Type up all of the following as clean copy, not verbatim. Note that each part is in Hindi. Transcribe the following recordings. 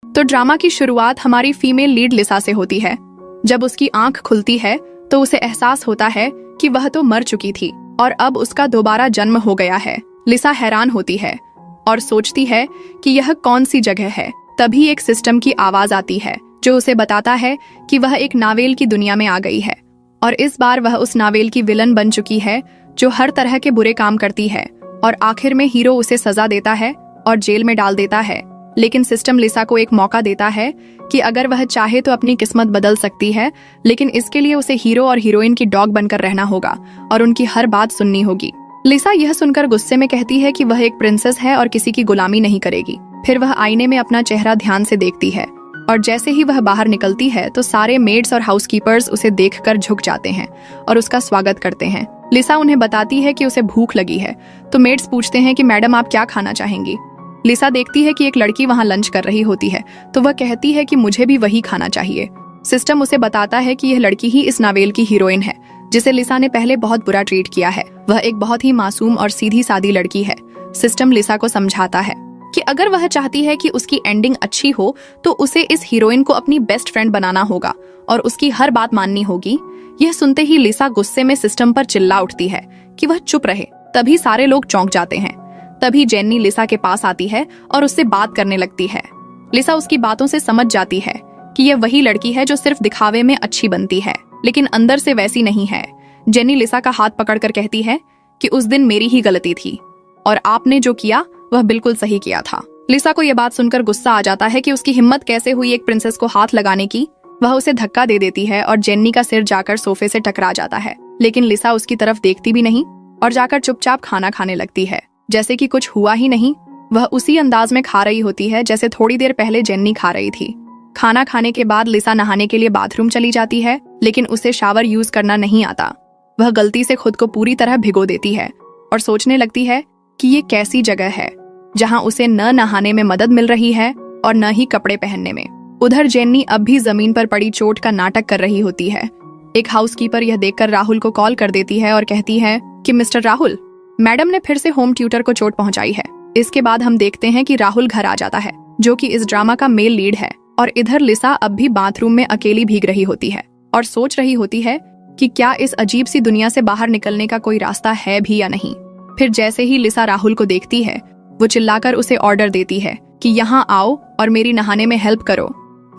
तो ड्रामा की शुरुआत हमारी फीमेल लीड लिसा से होती है। जब उसकी आंख खुलती है तो उसे एहसास होता है कि वह तो मर चुकी थी और अब उसका दोबारा जन्म हो गया है। लिसा हैरान होती है और सोचती है कि यह कौन सी जगह है। तभी एक सिस्टम की आवाज आती है जो उसे बताता है कि वह एक नावेल की दुनिया में आ गई है और इस बार वह उस नावेल की विलन बन चुकी है जो हर तरह के बुरे काम करती है और आखिर में हीरो उसे सजा देता है और जेल में डाल देता है। लेकिन सिस्टम लिसा को एक मौका देता है कि अगर वह चाहे तो अपनी किस्मत बदल सकती है, लेकिन इसके लिए उसे हीरो और हीरोइन की डॉग बनकर रहना होगा और उनकी हर बात सुननी होगी। लिसा यह सुनकर गुस्से में कहती है कि वह एक प्रिंसेस है और किसी की गुलामी नहीं करेगी। फिर वह आईने में अपना चेहरा ध्यान से देखती है और जैसे ही वह बाहर निकलती है तो सारे मेड्स और हाउसकीपर्स उसे देखकर झुक जाते हैं और उसका स्वागत करते हैं। लिसा उन्हें बताती है कि उसे भूख लगी है तो मेड्स पूछते हैं कि मैडम आप क्या खाना चाहेंगी। लिसा देखती है कि एक लड़की वहां लंच कर रही होती है तो वह कहती है कि मुझे भी वही खाना चाहिए। सिस्टम उसे बताता है कि यह लड़की ही इस नावेल की हीरोइन है जिसे लिसा ने पहले बहुत बुरा ट्रीट किया है। वह एक बहुत ही मासूम और सीधी सादी लड़की है। सिस्टम लिसा को समझाता है कि अगर वह चाहती है कि उसकी एंडिंग अच्छी हो तो उसे इस हीरोइन को अपनी बेस्ट फ्रेंड बनाना होगा और उसकी हर बात माननी होगी। यह सुनते ही लिसा गुस्से में सिस्टम पर चिल्ला उठती है कि वह चुप रहे। तभी सारे लोग चौंक जाते हैं। तभी जेन्नी लिसा के पास आती है और उससे बात करने लगती है। लिसा उसकी बातों से समझ जाती है कि यह वही लड़की है जो सिर्फ दिखावे में अच्छी बनती है लेकिन अंदर से वैसी नहीं है। जेन्नी लिसा का हाथ पकड़कर कहती है कि उस दिन मेरी ही गलती थी और आपने जो किया वह बिल्कुल सही किया था। लिसा को यह बात सुनकर गुस्सा आ जाता है कि उसकी हिम्मत कैसे हुई एक प्रिंसेस को हाथ लगाने की। वह उसे धक्का दे देती है और जेन्नी का सिर जाकर सोफे से टकरा जाता है, लेकिन लिसा उसकी तरफ देखती भी नहीं और जाकर चुपचाप खाना खाने लगती है जैसे कि कुछ हुआ ही नहीं। वह उसी अंदाज में खा रही होती है जैसे थोड़ी देर पहले जेन्नी खा रही थी। खाना खाने के बाद लिसा नहाने के लिए बाथरूम चली जाती है लेकिन उसे शावर यूज करना नहीं आता। वह गलती से खुद को पूरी तरह भिगो देती है और सोचने लगती है कि ये कैसी जगह है जहां उसे न नहाने में मदद मिल रही है और न ही कपड़े पहनने में। उधर जेन्नी अब भी जमीन पर पड़ी चोट का नाटक कर रही होती है। एक हाउसकीपर यह देखकर राहुल को कॉल कर देती है और कहती है कि मिस्टर राहुल, मैडम ने फिर से होम ट्यूटर को चोट पहुंचाई है। इसके बाद हम देखते हैं कि राहुल घर आ जाता है जो कि इस ड्रामा का मेल लीड है और इधर लिसा अब भी बाथरूम में अकेली भीग रही होती है और सोच रही होती है कि क्या इस अजीब सी दुनिया से बाहर निकलने का कोई रास्ता है भी या नहीं। फिर जैसे ही लिसा राहुल को देखती है वो चिल्लाकर उसे ऑर्डर देती है कि यहाँ आओ और मेरी नहाने में हेल्प करो।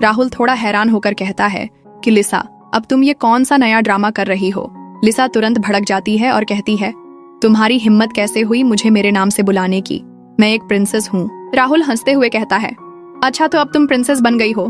राहुल थोड़ा हैरान होकर कहता है कि लिसा, अब तुम ये कौन सा नया ड्रामा कर रही हो। लिसा तुरंत भड़क जाती है और कहती है, तुम्हारी हिम्मत कैसे हुई मुझे मेरे नाम से बुलाने की? मैं एक प्रिंसेस हूँ। राहुल हंसते हुए कहता है, अच्छा तो अब तुम प्रिंसेस बन गई हो।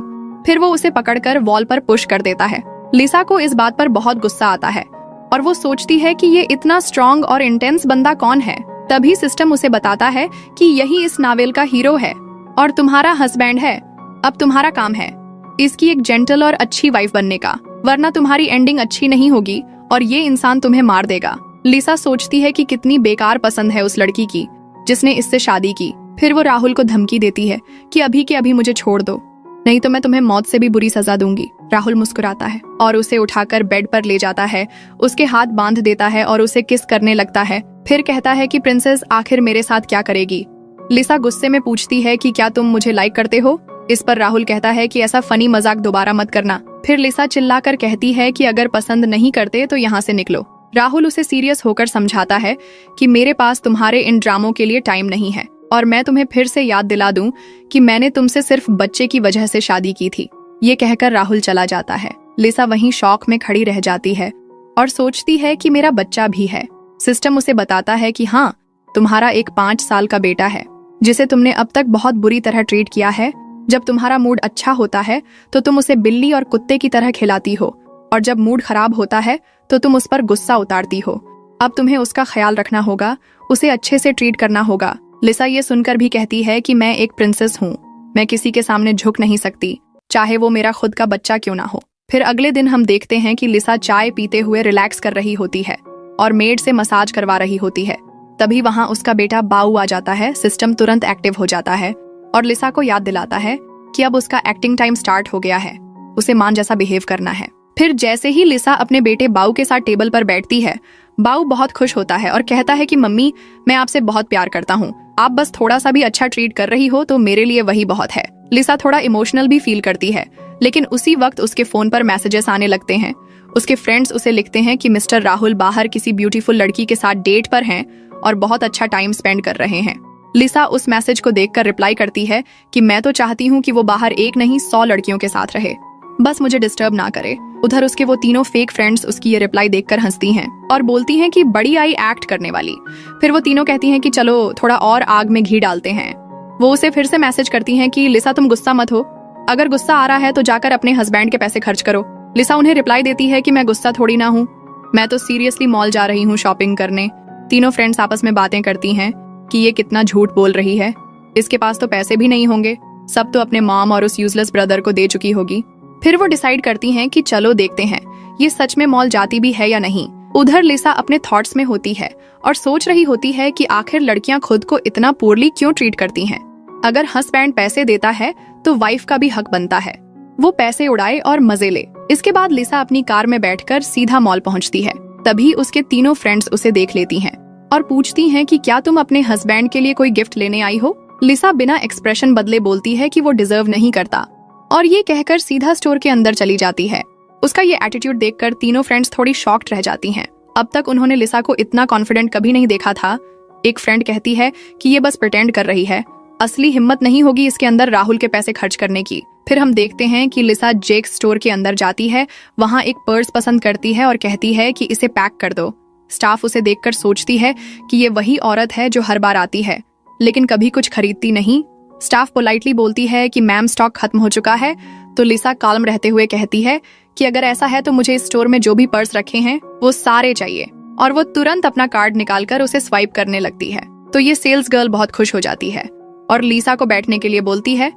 फिर वो उसे पकड़कर वॉल पर पुश कर देता है। लिसा को इस बात पर बहुत गुस्सा आता है और वो सोचती है कि ये इतना स्ट्रॉन्ग और इंटेंस बंदा कौन है। तभी सिस्टम उसे बताता है कि यही इस नावेल का हीरो है और तुम्हारा हस्बैंड है। अब तुम्हारा काम है इसकी एक जेंटल और अच्छी वाइफ बनने का, वरना तुम्हारी एंडिंग अच्छी नहीं होगी और ये इंसान तुम्हें मार देगा। लिसा सोचती है कि कितनी बेकार पसंद है उस लड़की की जिसने इससे शादी की। फिर वो राहुल को धमकी देती है कि अभी के अभी मुझे छोड़ दो, नहीं तो मैं तुम्हें मौत से भी बुरी सजा दूंगी। राहुल मुस्कुराता है और उसे उठाकर बेड पर ले जाता है, उसके हाथ बांध देता है और उसे किस करने लगता है। फिर कहता है कि प्रिंसेस आखिर मेरे साथ क्या करेगी। लिसा गुस्से में पूछती है कि क्या तुम मुझे लाइक करते हो। इस पर राहुल कहता है कि ऐसा फनी मजाक दोबारा मत करना। फिर लिसा चिल्लाकर कहती है कि अगर पसंद नहीं करते तो यहाँ से निकलो। राहुल उसे सीरियस होकर समझाता है कि मेरे पास तुम्हारे इन ड्रामों के लिए टाइम नहीं है और मैं तुम्हें फिर से याद दिला दूं कि मैंने तुमसे सिर्फ बच्चे की वजह से शादी की थी। ये कहकर राहुल चला जाता है। लिसा वहीं शॉक में खड़ी रह जाती है और सोचती है कि मेरा बच्चा भी है। सिस्टम उसे बताता है कि हाँ, तुम्हारा एक 5 साल का बेटा है जिसे तुमने अब तक बहुत बुरी तरह ट्रीट किया है। जब तुम्हारा मूड अच्छा होता है तो तुम उसे बिल्ली और कुत्ते की तरह खिलाती हो और जब मूड खराब होता है तो तुम उस पर गुस्सा उतारती हो। अब तुम्हें उसका ख्याल रखना होगा, उसे अच्छे से ट्रीट करना होगा। लिसा ये सुनकर भी कहती है कि मैं एक प्रिंसेस हूँ, मैं किसी के सामने झुक नहीं सकती, चाहे वो मेरा खुद का बच्चा क्यों ना हो। फिर अगले दिन हम देखते हैं कि लिसा चाय पीते हुए रिलैक्स कर रही होती है और मेड से मसाज करवा रही होती है। तभी वहाँ उसका बेटा बाऊ आ जाता है। सिस्टम तुरंत एक्टिव हो जाता है और लिसा को याद दिलाता है कि अब उसका एक्टिंग टाइम स्टार्ट हो गया है, उसे मान जैसा बिहेव करना है। फिर जैसे ही लिसा अपने बेटे बाऊ के साथ टेबल पर बैठती है, बाऊ बहुत खुश होता है और कहता है कि मम्मी, मैं आपसे बहुत प्यार करता हूँ, आप बस थोड़ा सा भी अच्छा ट्रीट कर रही हो तो मेरे लिए वही बहुत है। लिसा थोड़ा इमोशनल भी फील करती है, लेकिन उसी वक्त उसके फोन पर मैसेजेस आने लगते हैं। उसके फ्रेंड्स उसे लिखते हैं कि मिस्टर राहुल बाहर किसी ब्यूटीफुल लड़की के साथ डेट पर हैं और बहुत अच्छा टाइम स्पेंड कर रहे हैं। लिसा उस मैसेज को देखकर रिप्लाई करती है कि मैं तो चाहती हूँ कि वो बाहर एक नहीं 100 लड़कियों के साथ रहे, बस मुझे डिस्टर्ब ना करे। उधर उसके वो तीनों फेक फ्रेंड्स उसकी ये रिप्लाई देखकर हंसती हैं और बोलती हैं कि बड़ी आई एक्ट करने वाली। फिर वो तीनों कहती हैं कि चलो थोड़ा और आग में घी डालते हैं। वो उसे फिर से मैसेज करती हैं कि लिसा तुम गुस्सा मत हो, अगर गुस्सा आ रहा है तो जाकर अपने हस्बैंड के पैसे खर्च करो। लिसा उन्हें रिप्लाई देती है कि मैं गुस्सा थोड़ी ना हूँ, मैं तो सीरियसली मॉल जा रही हूँ शॉपिंग करने। तीनों फ्रेंड्स आपस में बातें करती हैं कि ये कितना झूठ बोल रही है, इसके पास तो पैसे भी नहीं होंगे, सब तो अपने मॉम और उस यूजलेस ब्रदर को दे चुकी होगी। फिर वो डिसाइड करती हैं कि चलो देखते हैं ये सच में मॉल जाती भी है या नहीं। उधर लिसा अपने थॉट्स में होती है और सोच रही होती है कि आखिर लड़कियां खुद को इतना पुअरली क्यों ट्रीट करती हैं। अगर हस्बैंड पैसे देता है तो वाइफ का भी हक बनता है वो पैसे उड़ाए और मजे ले। इसके बाद लिसा अपनी कार में बैठकर सीधा मॉल पहुंचती है। तभी उसके तीनों फ्रेंड्स उसे देख लेती हैं और पूछती हैं कि क्या तुम अपने हस्बैंड के लिए कोई गिफ्ट लेने आई हो। लिसा बिना एक्सप्रेशन बदले बोलती है कि वो डिजर्व नहीं करता और ये कहकर सीधा स्टोर के अंदर चली जाती है। उसका ये एटीट्यूड देखकर तीनों फ्रेंड्स थोड़ी शॉक्ड रह जाती हैं। अब तक उन्होंने लिसा को इतना कॉन्फिडेंट कभी नहीं देखा था। एक फ्रेंड कहती है कि ये बस प्रिटेंड कर रही है, असली हिम्मत नहीं होगी इसके अंदर राहुल के पैसे खर्च करने की। फिर हम देखते हैं कि लिसा जेक स्टोर के अंदर जाती है, वहाँ एक पर्स पसंद करती है और कहती है कि इसे पैक कर दो। स्टाफ उसे देखकर सोचती है कि ये वही औरत है जो हर बार आती है लेकिन कभी कुछ खरीदती नहीं। स्टाफ पोलाइटली बोलती है कि मैम स्टॉक खत्म हो चुका है, तो लिसा काल्म रहते हुए कहती है कि अगर ऐसा है तो मुझे इस स्टोर में जो भी पर्स रखे हैं वो सारे चाहिए, और वो तुरंत अपना कार्ड निकालकर उसे स्वाइप करने लगती है। तो ये सेल्स गर्ल बहुत खुश हो जाती है और लिसा को बैठने के लिए बोलती है।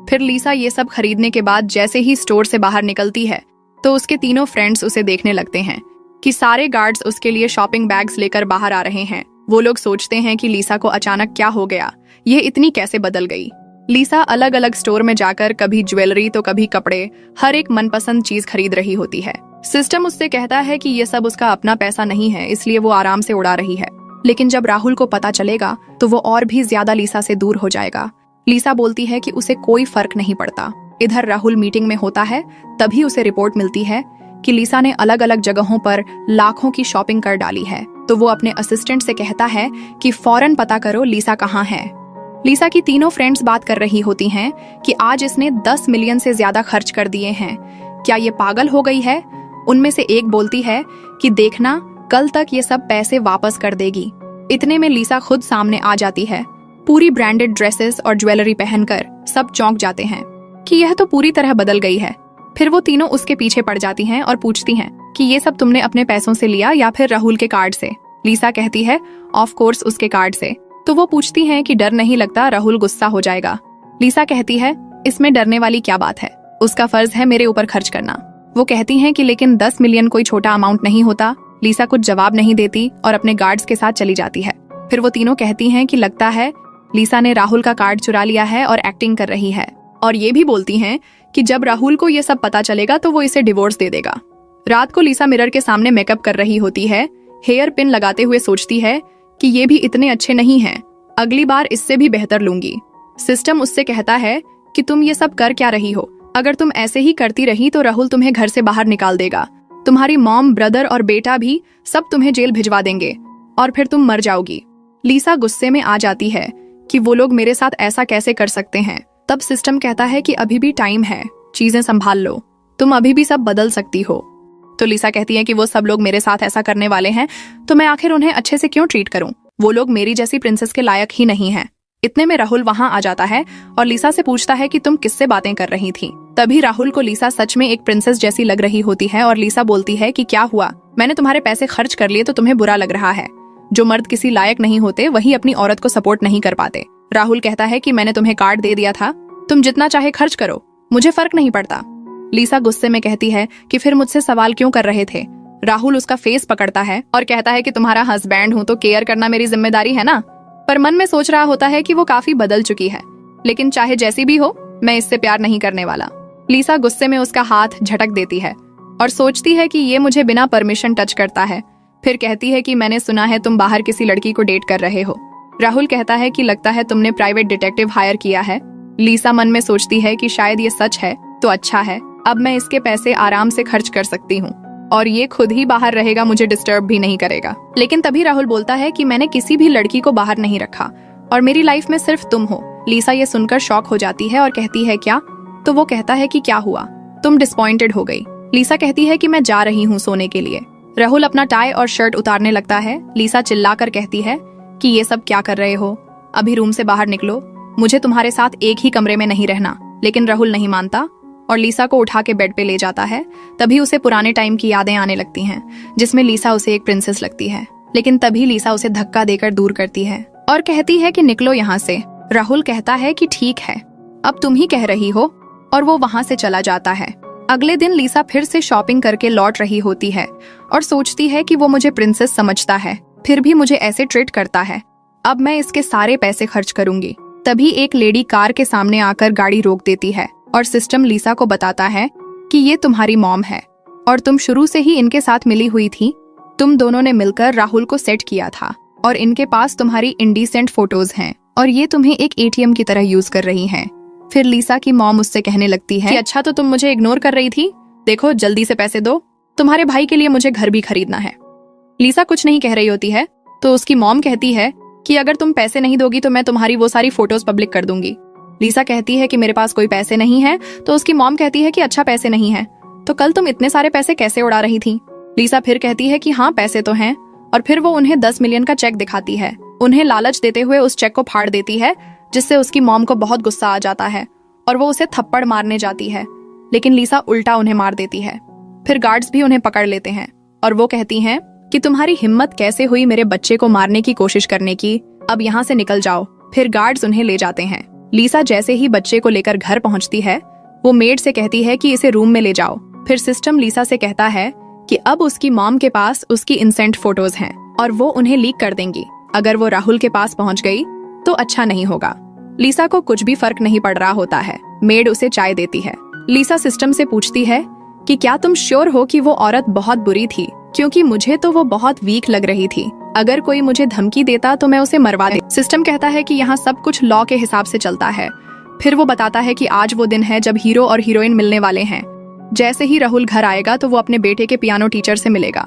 फिर लिसा ये सब खरीदने के बाद जैसे ही स्टोर से बाहर निकलती है तो उसके तीनों फ्रेंड्स उसे देखने लगते हैं कि सारे गार्ड्स उसके लिए शॉपिंग बैग्स लेकर बाहर आ रहे हैं। वो लोग सोचते हैं कि लिसा को अचानक क्या हो गया, ये इतनी कैसे बदल गई। लिसा अलग अलग स्टोर में जाकर कभी ज्वेलरी तो कभी कपड़े, हर एक मनपसंद चीज खरीद रही होती है। सिस्टम उससे कहता है कि ये सब उसका अपना पैसा नहीं है, इसलिए वो आराम से उड़ा रही है। लेकिन जब राहुल को पता चलेगा तो वो और भी ज्यादा लिसा से दूर हो जाएगा। लिसा बोलती है कि उसे कोई फर्क नहीं पड़ता। इधर राहुल मीटिंग में होता है, तभी उसे रिपोर्ट मिलती है कि लिसा ने अलग अलग जगहों पर लाखों की शॉपिंग कर डाली है। तो वो अपने असिस्टेंट से कहता है कि फौरन पता करो लिसा कहाँ है। लिसा की तीनों फ्रेंड्स बात कर रही होती हैं कि आज इसने 10 मिलियन से ज्यादा खर्च कर दिए हैं, क्या ये पागल हो गई है। उनमें से एक बोलती है कि देखना कल तक ये सब पैसे वापस कर देगी। इतने में लिसा खुद सामने आ जाती है, पूरी ब्रांडेड ड्रेसेस और ज्वेलरी पहनकर। सब चौंक जाते हैं कि यह तो पूरी तरह बदल गई है। फिर वो तीनों उसके पीछे पड़ जाती हैं और पूछती हैं कि ये सब तुमने अपने पैसों से लिया या फिर राहुल के कार्ड से। लिसा कहती है ऑफ कोर्स उसके कार्ड से। तो वो पूछती हैं कि डर नहीं लगता राहुल गुस्सा हो जाएगा। लिसा कहती है इसमें डरने वाली क्या बात है, उसका फर्ज है मेरे ऊपर खर्च करना। वो कहती हैं कि लेकिन 10 मिलियन कोई छोटा अमाउंट नहीं होता। लिसा कुछ जवाब नहीं देती और अपने गार्ड्स के साथ चली जाती है। फिर वो तीनों कहती हैं कि लगता है लिसा ने राहुल का कार्ड चुरा लिया है और एक्टिंग कर रही है, और ये भी बोलती हैं कि जब राहुल को ये सब पता चलेगा तो वो इसे डिवोर्स दे देगा। रात को लिसा मिरर के सामने मेकअप कर रही होती है, हेयर पिन लगाते हुए सोचती है कि ये भी इतने अच्छे नहीं हैं, अगली बार इससे भी बेहतर लूंगी। सिस्टम उससे कहता है कि तुम ये सब कर क्या रही हो, अगर तुम ऐसे ही करती रही तो राहुल तुम्हें घर से बाहर निकाल देगा, तुम्हारी मॉम, ब्रदर और बेटा भी सब तुम्हें जेल भिजवा देंगे और फिर तुम मर जाओगी। लिसा गुस्से में आ जाती है कि वो लोग मेरे साथ ऐसा कैसे कर सकते हैं। तब सिस्टम कहता है कि अभी भी टाइम है, चीजें संभाल लो, तुम अभी भी सब बदल सकती हो। तो लिसा कहती है कि वो सब लोग मेरे साथ ऐसा करने वाले हैं तो मैं आखिर उन्हें अच्छे से क्यों ट्रीट करूं, वो लोग मेरी जैसी प्रिंसेस के लायक ही नहीं हैं। इतने में राहुल वहां आ जाता है और लिसा से पूछता है कि तुम किससे बातें कर रही थी। तभी राहुल को लिसा सच में एक प्रिंसेस जैसी लग रही होती है और लिसा बोलती है कि क्या हुआ, मैंने तुम्हारे पैसे खर्च कर लिए तो तुम्हें बुरा लग रहा है। जो मर्द किसी लायक नहीं होते वही अपनी औरत को सपोर्ट नहीं कर पाते। राहुल कहता है कि मैंने तुम्हें कार्ड दे दिया था, तुम जितना चाहे खर्च करो, मुझे फर्क नहीं पड़ता। लिसा गुस्से में कहती है कि फिर मुझसे सवाल क्यों कर रहे थे। राहुल उसका फेस पकड़ता है और कहता है कि तुम्हारा हस्बैंड हूं तो केयर करना मेरी जिम्मेदारी है ना। पर मन में सोच रहा होता है कि वो काफी बदल चुकी है, लेकिन चाहे जैसी भी हो मैं इससे प्यार नहीं करने वाला। लिसा गुस्से में उसका हाथ झटक देती है और सोचती है कि ये मुझे बिना परमिशन टच करता है। फिर कहती है कि मैंने सुना है तुम बाहर किसी लड़की को डेट कर रहे हो। राहुल कहता है कि लगता है तुमने प्राइवेट डिटेक्टिव हायर किया है। लीसा मन में सोचती है कि शायद ये सच है तो अच्छा है, अब मैं इसके पैसे आराम से खर्च कर सकती हूँ और ये खुद ही बाहर रहेगा, मुझे डिस्टर्ब भी नहीं करेगा। लेकिन तभी राहुल बोलता है कि मैंने किसी भी लड़की को बाहर नहीं रखा और मेरी लाइफ में सिर्फ तुम हो। लीसा ये सुनकर शॉक हो जाती है और कहती है क्या? तो वो कहता है कि क्या हुआ, तुम डिसपॉइंटेड हो गई। लीसा कहती है कि मैं जा रही हूँ सोने के लिए। राहुल अपना टाई और शर्ट उतारने लगता है। लीसा चिल्लाकर कहती है कि ये सब क्या कर रहे हो, अभी रूम से बाहर निकलो, मुझे तुम्हारे साथ एक ही कमरे में नहीं रहना। लेकिन राहुल नहीं मानता और लीसा को उठा के बेड पे ले जाता है। तभी उसे पुराने टाइम की यादें आने लगती हैं, जिसमें लीसा उसे एक प्रिंसेस लगती है। लेकिन तभी लीसा उसे धक्का देकर दूर करती है और कहती है कि निकलो यहाँ से। राहुल कहता है कि ठीक है, अब तुम ही कह रही हो, और वो वहाँ से चला जाता है। अगले दिन लीसा फिर से शॉपिंग करके लौट रही होती है और सोचती है कि वो मुझे प्रिंसेस समझता है, फिर भी मुझे ऐसे ट्रीट करता है, अब मैं इसके सारे पैसे खर्च करूंगी। तभी एक लेडी कार के सामने आकर गाड़ी रोक देती है और सिस्टम लीसा को बताता है कि ये तुम्हारी मॉम है और तुम शुरू से ही इनके साथ मिली हुई थी। तुम दोनों ने मिलकर राहुल को सेट किया था और इनके पास तुम्हारी इंडिसेंट फोटोज हैं और ये तुम्हें एक एटीएम की तरह यूज कर रही हैं। फिर लीसा की मॉम उससे कहने लगती है कि अच्छा तो तुम मुझे इग्नोर कर रही थी, देखो जल्दी से पैसे दो, तुम्हारे भाई के लिए मुझे घर भी खरीदना है। लीसा कुछ नहीं कह रही होती है तो उसकी मॉम कहती है कि अगर तुम पैसे नहीं दोगी तो मैं तुम्हारी वो सारी फोटोज पब्लिक कर दूंगी। लीसा कहती है कि मेरे पास कोई पैसे नहीं है तो उसकी मॉम कहती है कि अच्छा पैसे नहीं है तो कल तुम इतने सारे पैसे कैसे उड़ा रही थी। लीसा फिर कहती है कि हाँ पैसे तो हैं, और फिर वो उन्हें 10 मिलियन का चेक दिखाती है। उन्हें लालच देते हुए उस चेक को फाड़ देती है, जिससे उसकी मॉम को बहुत गुस्सा आ जाता है और वो उसे थप्पड़ मारने जाती है, लेकिन लीसा उल्टा उन्हें मार देती है। फिर गार्ड्स भी उन्हें पकड़ लेते हैं और वो कहती हैं कि तुम्हारी हिम्मत कैसे हुई मेरे बच्चे को मारने की कोशिश करने की, अब यहाँ से निकल जाओ। फिर गार्ड्स उन्हें ले जाते हैं। लीसा जैसे ही बच्चे को लेकर घर पहुंचती है, वो मेड से कहती है कि इसे रूम में ले जाओ। फिर सिस्टम लीसा से कहता है कि अब उसकी मॉम के पास उसकी इंसेंट फोटोज हैं और वो उन्हें लीक कर देंगी। अगर वो राहुल के पास पहुंच गई तो अच्छा नहीं होगा। लीसा को कुछ भी फर्क नहीं पड़ रहा होता है। मेड उसे चाय देती है। लीसा सिस्टम से पूछती है कि क्या तुम श्योर हो कि वो औरत बहुत बुरी थी, क्योंकि मुझे तो वो बहुत वीक लग रही थी, अगर कोई मुझे धमकी देता तो मैं उसे मरवा दे। सिस्टम कहता है कि यहाँ सब कुछ लॉ के हिसाब से चलता है। फिर वो बताता है कि आज वो दिन है जब हीरो और हीरोइन मिलने वाले हैं। जैसे ही राहुल घर आएगा तो वो अपने बेटे के पियानो टीचर से मिलेगा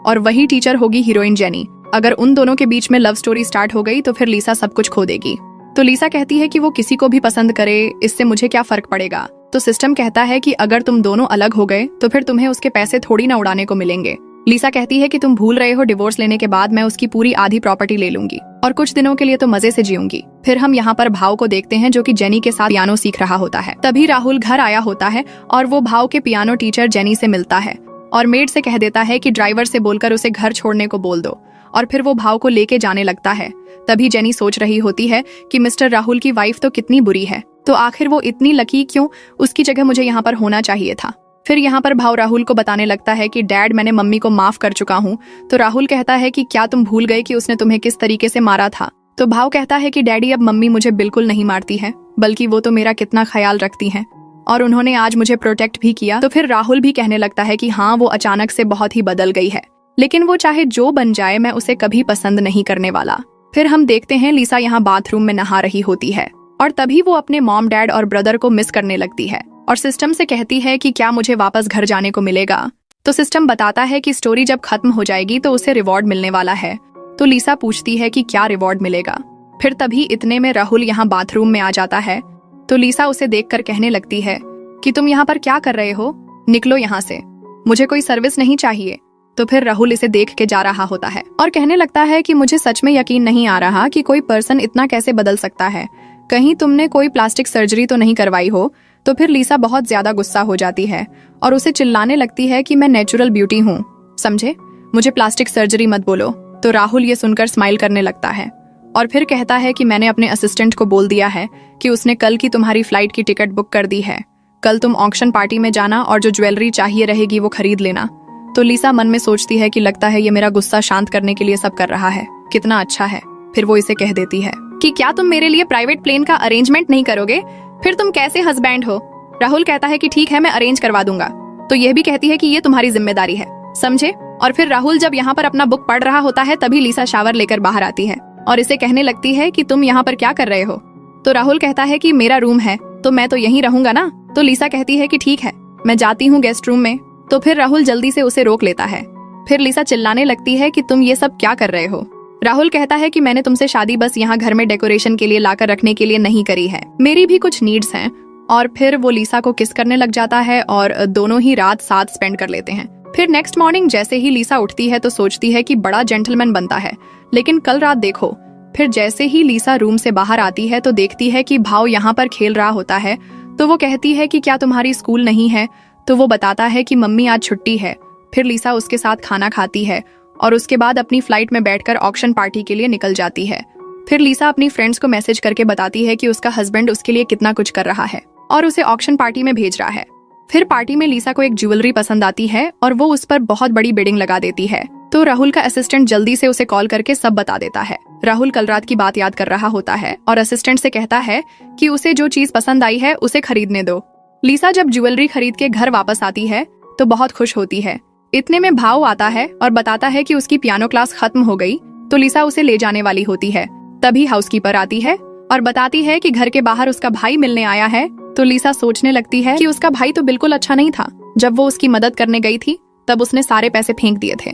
और वही टीचर होगी हीरोइन जेनी। अगर उन दोनों के बीच में लव स्टोरी स्टार्ट हो गई तो फिर लीसा सब कुछ खो देगी। तो लीसा कहती है कि वो किसी को भी पसंद करे, इससे मुझे क्या फर्क पड़ेगा। तो सिस्टम कहता है कि अगर तुम दोनों अलग हो गए तो फिर तुम्हें उसके पैसे थोड़ी ना उड़ाने को मिलेंगे। लीसा कहती है कि तुम भूल रहे हो, डिवोर्स लेने के बाद मैं उसकी पूरी आधी प्रॉपर्टी ले लूंगी और कुछ दिनों के लिए तो मजे से जीऊंगी। फिर हम यहाँ पर भाव को देखते हैं जो कि जेनी के साथ पियानो सीख रहा होता है। तभी राहुल घर आया होता है और वो भाव के पियानो टीचर जेनी से मिलता है और मेड से कह देता है कि ड्राइवर से बोलकर उसे घर छोड़ने को बोल दो, और फिर वो भाव को लेके जाने लगता है। तभी जेनी सोच रही होती है कि मिस्टर राहुल की वाइफ तो कितनी बुरी है, तो आखिर वो इतनी लकी क्यों, उसकी जगह मुझे यहाँ पर होना चाहिए था। फिर यहाँ पर भाव राहुल को बताने लगता है कि डैड मैंने मम्मी को माफ कर चुका हूँ। तो राहुल कहता है कि क्या तुम भूल गए कि उसने तुम्हें किस तरीके से मारा था। तो भाव कहता है कि डैडी अब मम्मी मुझे बिल्कुल नहीं मारती है, बल्कि वो तो मेरा कितना ख्याल रखती हैं और उन्होंने आज मुझे प्रोटेक्ट भी किया। तो फिर राहुल भी कहने लगता है कि हाँ वो अचानक से बहुत ही बदल गई है, लेकिन वो चाहे जो बन जाए मैं उसे कभी पसंद नहीं करने वाला। फिर हम देखते हैं लीसा यहाँ बाथरूम में नहा रही होती है और तभी वो अपने मॉम डैड और ब्रदर को मिस करने लगती है और सिस्टम से कहती है कि क्या मुझे वापस घर जाने को मिलेगा। तो सिस्टम बताता है कि स्टोरी जब खत्म हो जाएगी तो उसे रिवॉर्ड मिलने वाला है। तो लीसा पूछती है कि क्या रिवॉर्ड मिलेगा। फिर तभी इतने में राहुल यहाँ बाथरूम में आ जाता है। तो लीसा उसे देखकर कहने लगती है कि तुम यहाँ पर क्या कर रहे हो, निकलो यहाँ से, मुझे कोई सर्विस नहीं चाहिए। तो फिर राहुल इसे देख के जा रहा होता है और कहने लगता है कि मुझे सच में यकीन नहीं आ रहा कि कोई पर्सन इतना कैसे बदल सकता है, कहीं तुमने कोई प्लास्टिक सर्जरी तो नहीं करवाई हो। तो फिर लीसा बहुत ज्यादा गुस्सा हो जाती है और उसे चिल्लाने लगती है कि मैं नेचुरल ब्यूटी हूँ, समझे, मुझे प्लास्टिक सर्जरी मत बोलो। तो राहुल ये सुनकर स्माइल करने लगता है और फिर कहता है कि मैंने अपने असिस्टेंट को बोल दिया है कि उसने कल की तुम्हारी फ्लाइट की टिकट बुक कर दी है। कल तुम ऑक्शन पार्टी में जाना और जो ज्वेलरी चाहिए रहेगी वो खरीद लेना। तो लीसा मन में सोचती है कि लगता है ये मेरा गुस्सा शांत करने के लिए सब कर रहा है, कितना अच्छा है। फिर वो इसे कह देती है कि क्या तुम मेरे लिए प्राइवेट प्लेन का अरेंजमेंट नहीं करोगे, फिर तुम कैसे हस्बैंड हो। राहुल कहता है कि ठीक है मैं अरेंज करवा दूंगा। तो यह भी कहती है कि ये तुम्हारी जिम्मेदारी है, समझे। और फिर राहुल जब यहाँ पर अपना बुक पढ़ रहा होता है तभी लीसा शावर लेकर बाहर आती है और इसे कहने लगती है कि तुम यहाँ पर क्या कर रहे हो। तो तो राहुल कहता है कि मेरा रूम है तो मैं तो यहीं रहूंगा ना। तो लिसा कहती है कि ठीक है, मैं जाती हूँ गेस्ट रूम में। तो फिर राहुल जल्दी से उसे रोक लेता है। फिर लिसा चिल्लाने लगती है कि तुम ये सब क्या कर रहे हो। राहुल कहता है कि मैंने तुमसे शादी बस यहाँ घर में डेकोरेशन के लिए लाकर रखने के लिए नहीं करी है, मेरी भी कुछ नीड्स हैं। और फिर वो लिसा को किस करने लग जाता है और दोनों ही रात साथ स्पेंड कर लेते हैं। फिर नेक्स्ट मॉर्निंग जैसे ही लिसा उठती है तो सोचती है कि बड़ा जेंटलमैन बनता है, लेकिन कल रात देखो। फिर जैसे ही लिसा रूम से बाहर आती है तो देखती है कि भाव यहाँ पर खेल रहा होता है। तो वो कहती है कि क्या तुम्हारी स्कूल नहीं है? तो वो बताता है कि मम्मी आज छुट्टी है। फिर लिसा उसके साथ खाना खाती है और उसके बाद अपनी फ्लाइट में बैठकर ऑक्शन पार्टी के लिए निकल जाती है। फिर लिसा अपनी फ्रेंड्स को मैसेज करके बताती है कि उसका हस्बैंड उसके लिए कितना कुछ कर रहा है और उसे ऑक्शन पार्टी में भेज रहा है। फिर पार्टी में लिसा को एक ज्वेलरी पसंद आती है और वो उस पर बहुत बड़ी बिडिंग लगा देती है। तो राहुल का असिस्टेंट जल्दी से उसे कॉल करके सब बता देता है। राहुल कल रात की बात याद कर रहा होता है और असिस्टेंट से कहता है कि उसे जो चीज पसंद आई है उसे खरीदने दो। लिसा जब ज्वेलरी खरीद के घर वापस आती है तो बहुत खुश होती है। इतने में भाव आता है और बताता है कि उसकी पियानो क्लास खत्म हो गई। तो लिसा उसे ले जाने वाली होती है। तभी हाउसकीपर आती है और बताती है कि घर के बाहर उसका भाई मिलने आया है। तो लिसा सोचने लगती है कि उसका भाई तो बिल्कुल अच्छा नहीं था। जब वो उसकी मदद करने गई थी तब उसने सारे पैसे फेंक दिए थे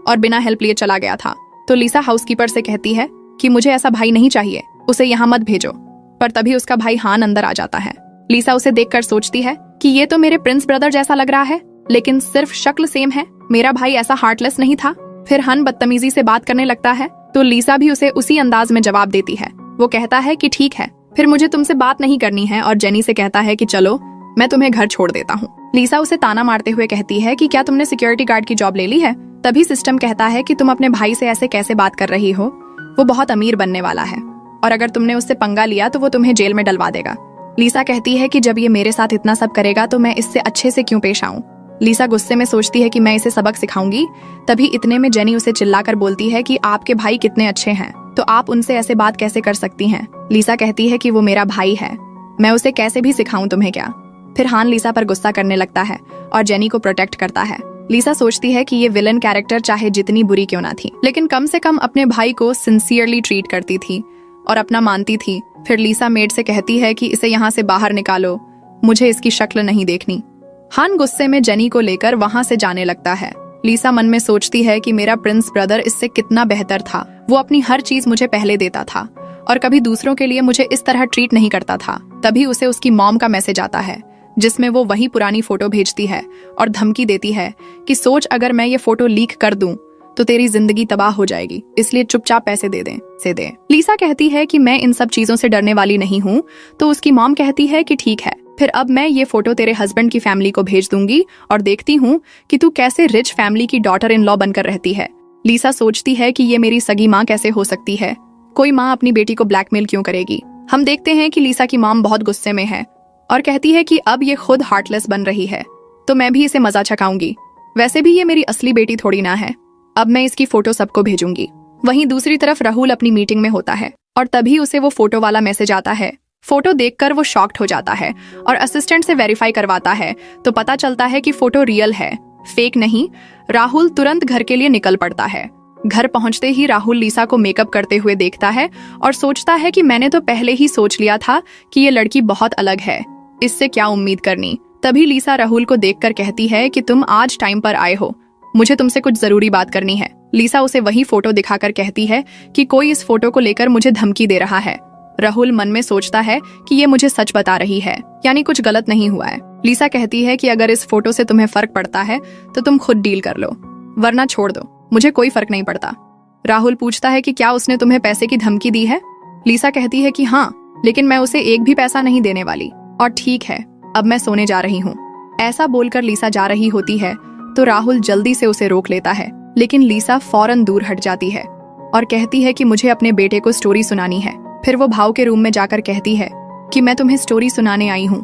और बिना हेल्प लिए चला गया था। तो लिसा हाउसकीपर से कहती है कि मुझे ऐसा भाई नहीं चाहिए, उसे यहाँ मत भेजो। पर तभी उसका भाई हान अंदर आ जाता है। लिसा उसे देखकर सोचती है कि ये तो मेरे प्रिंस ब्रदर जैसा लग रहा है, लेकिन सिर्फ शक्ल सेम है। मेरा भाई ऐसा हार्टलेस नहीं था। फिर हन बदतमीजी से बात करने लगता है तो लिसा भी उसे उसी अंदाज में जवाब देती है। वो कहता है कि ठीक है, फिर मुझे तुमसे बात नहीं करनी है और जेनी से कहता है कि चलो मैं तुम्हें घर छोड़ देता हूँ। लिसा उसे ताना मारते हुए कहती है कि क्या तुमने सिक्योरिटी गार्ड की जॉब ले ली है? तभी सिस्टम कहता है कि तुम अपने भाई से ऐसे कैसे बात कर रही हो, वो बहुत अमीर बनने वाला है और अगर तुमने उससे पंगा लिया तो वो तुम्हें जेल में डलवा देगा। लिसा कहती है कि जब ये मेरे साथ इतना सब करेगा तो मैं इससे अच्छे से क्यों पेश आऊं। लिसा गुस्से में सोचती है कि मैं इसे सबक सिखाऊंगी। तभी इतने में जेनी उसे चिल्लाकर बोलती है कि आपके भाई कितने अच्छे हैं, तो आप उनसे ऐसे बात कैसे कर सकती हैं। लिसा कहती है कि वो मेरा भाई है, मैं उसे कैसे भी सिखाऊं तुम्हें क्या। फिर हान लिसा पर गुस्सा करने लगता है और जेनी को प्रोटेक्ट करता है। लिसा सोचती है कि ये विलन कैरेक्टर चाहे जितनी बुरी क्यों ना थी, लेकिन कम से कम अपने भाई को सिंसियरली ट्रीट करती थी और अपना मानती थी। फिर लिसा मेड से कहती है कि इसे यहाँ से बाहर निकालो, मुझे इसकी शक्ल नहीं देखनी। हान गुस्से में जेनी को लेकर वहाँ से जाने लगता है। लिसा मन में सोचती है कि मेरा प्रिंस ब्रदर इससे कितना बेहतर था। वो अपनी हर चीज मुझे पहले देता था और कभी दूसरों के लिए मुझे इस तरह ट्रीट नहीं करता था। तभी उसे उसकी मॉम का मैसेज आता है जिसमें वो वही पुरानी फोटो भेजती है और धमकी देती है कि सोच अगर मैं ये फोटो लीक कर दूं तो तेरी जिंदगी तबाह हो जाएगी, इसलिए चुपचाप पैसे दे दे। लिसा कहती है कि मैं इन सब चीजों से डरने वाली नहीं हूँ। तो उसकी मॉम कहती है कि ठीक है, फिर अब मैं ये फोटो तेरे हस्बैंड की फैमिली को भेज दूंगी और देखती हूँ कि तू कैसे रिच फैमिली की डॉटर इन लॉ बनकर रहती है। लिसा सोचती है कि ये मेरी सगी माँ कैसे हो सकती है, कोई माँ अपनी बेटी को ब्लैकमेल क्यों करेगी। हम देखते हैं कि लिसा की मॉम बहुत गुस्से में है और कहती है कि अब ये खुद हार्टलेस बन रही है तो मैं भी इसे मजा चखाऊंगी। वैसे भी ये मेरी असली बेटी थोड़ी ना है, अब मैं इसकी फोटो सबको भेजूंगी। वहीं दूसरी तरफ राहुल अपनी मीटिंग में होता है और तभी उसे वो फोटो वाला मैसेज आता है। फोटो देखकर वो शॉक्ड हो जाता है और असिस्टेंट से वेरीफाई करवाता है तो पता चलता है कि फोटो रियल है, फेक नहीं। राहुल तुरंत घर के लिए निकल पड़ता है। घर पहुंचते ही राहुल लिसा को मेकअप करते हुए देखता है और सोचता है कि मैंने तो पहले ही सोच लिया था कि ये लड़की बहुत अलग है, इससे क्या उम्मीद करनी। तभी लिसा राहुल को देखकर कहती है कि तुम आज टाइम पर आए हो, मुझे तुमसे कुछ जरूरी बात करनी है। लिसा उसे वही फोटो दिखाकर कहती है कि कोई इस फोटो को लेकर मुझे धमकी दे रहा है। राहुल मन में सोचता है कि ये मुझे सच बता रही है, यानी कुछ गलत नहीं हुआ है। लिसा कहती है कि अगर इस फोटो से तुम्हें फर्क पड़ता है तो तुम खुद डील कर लो, वरना छोड़ दो, मुझे कोई फर्क नहीं पड़ता। राहुल पूछता है कि क्या उसने तुम्हें पैसे की धमकी दी है। लिसा कहती है कि हाँ, लेकिन मैं उसे एक भी पैसा नहीं देने वाली और ठीक है, अब मैं सोने जा रही हूँ। ऐसा बोलकर लिसा जा रही होती है तो राहुल जल्दी से उसे रोक लेता है, लेकिन लिसा फौरन दूर हट जाती है और कहती है कि मुझे अपने बेटे को स्टोरी सुनानी है। फिर वो भाव के रूम में जाकर कहती है कि मैं तुम्हें स्टोरी सुनाने आई हूँ।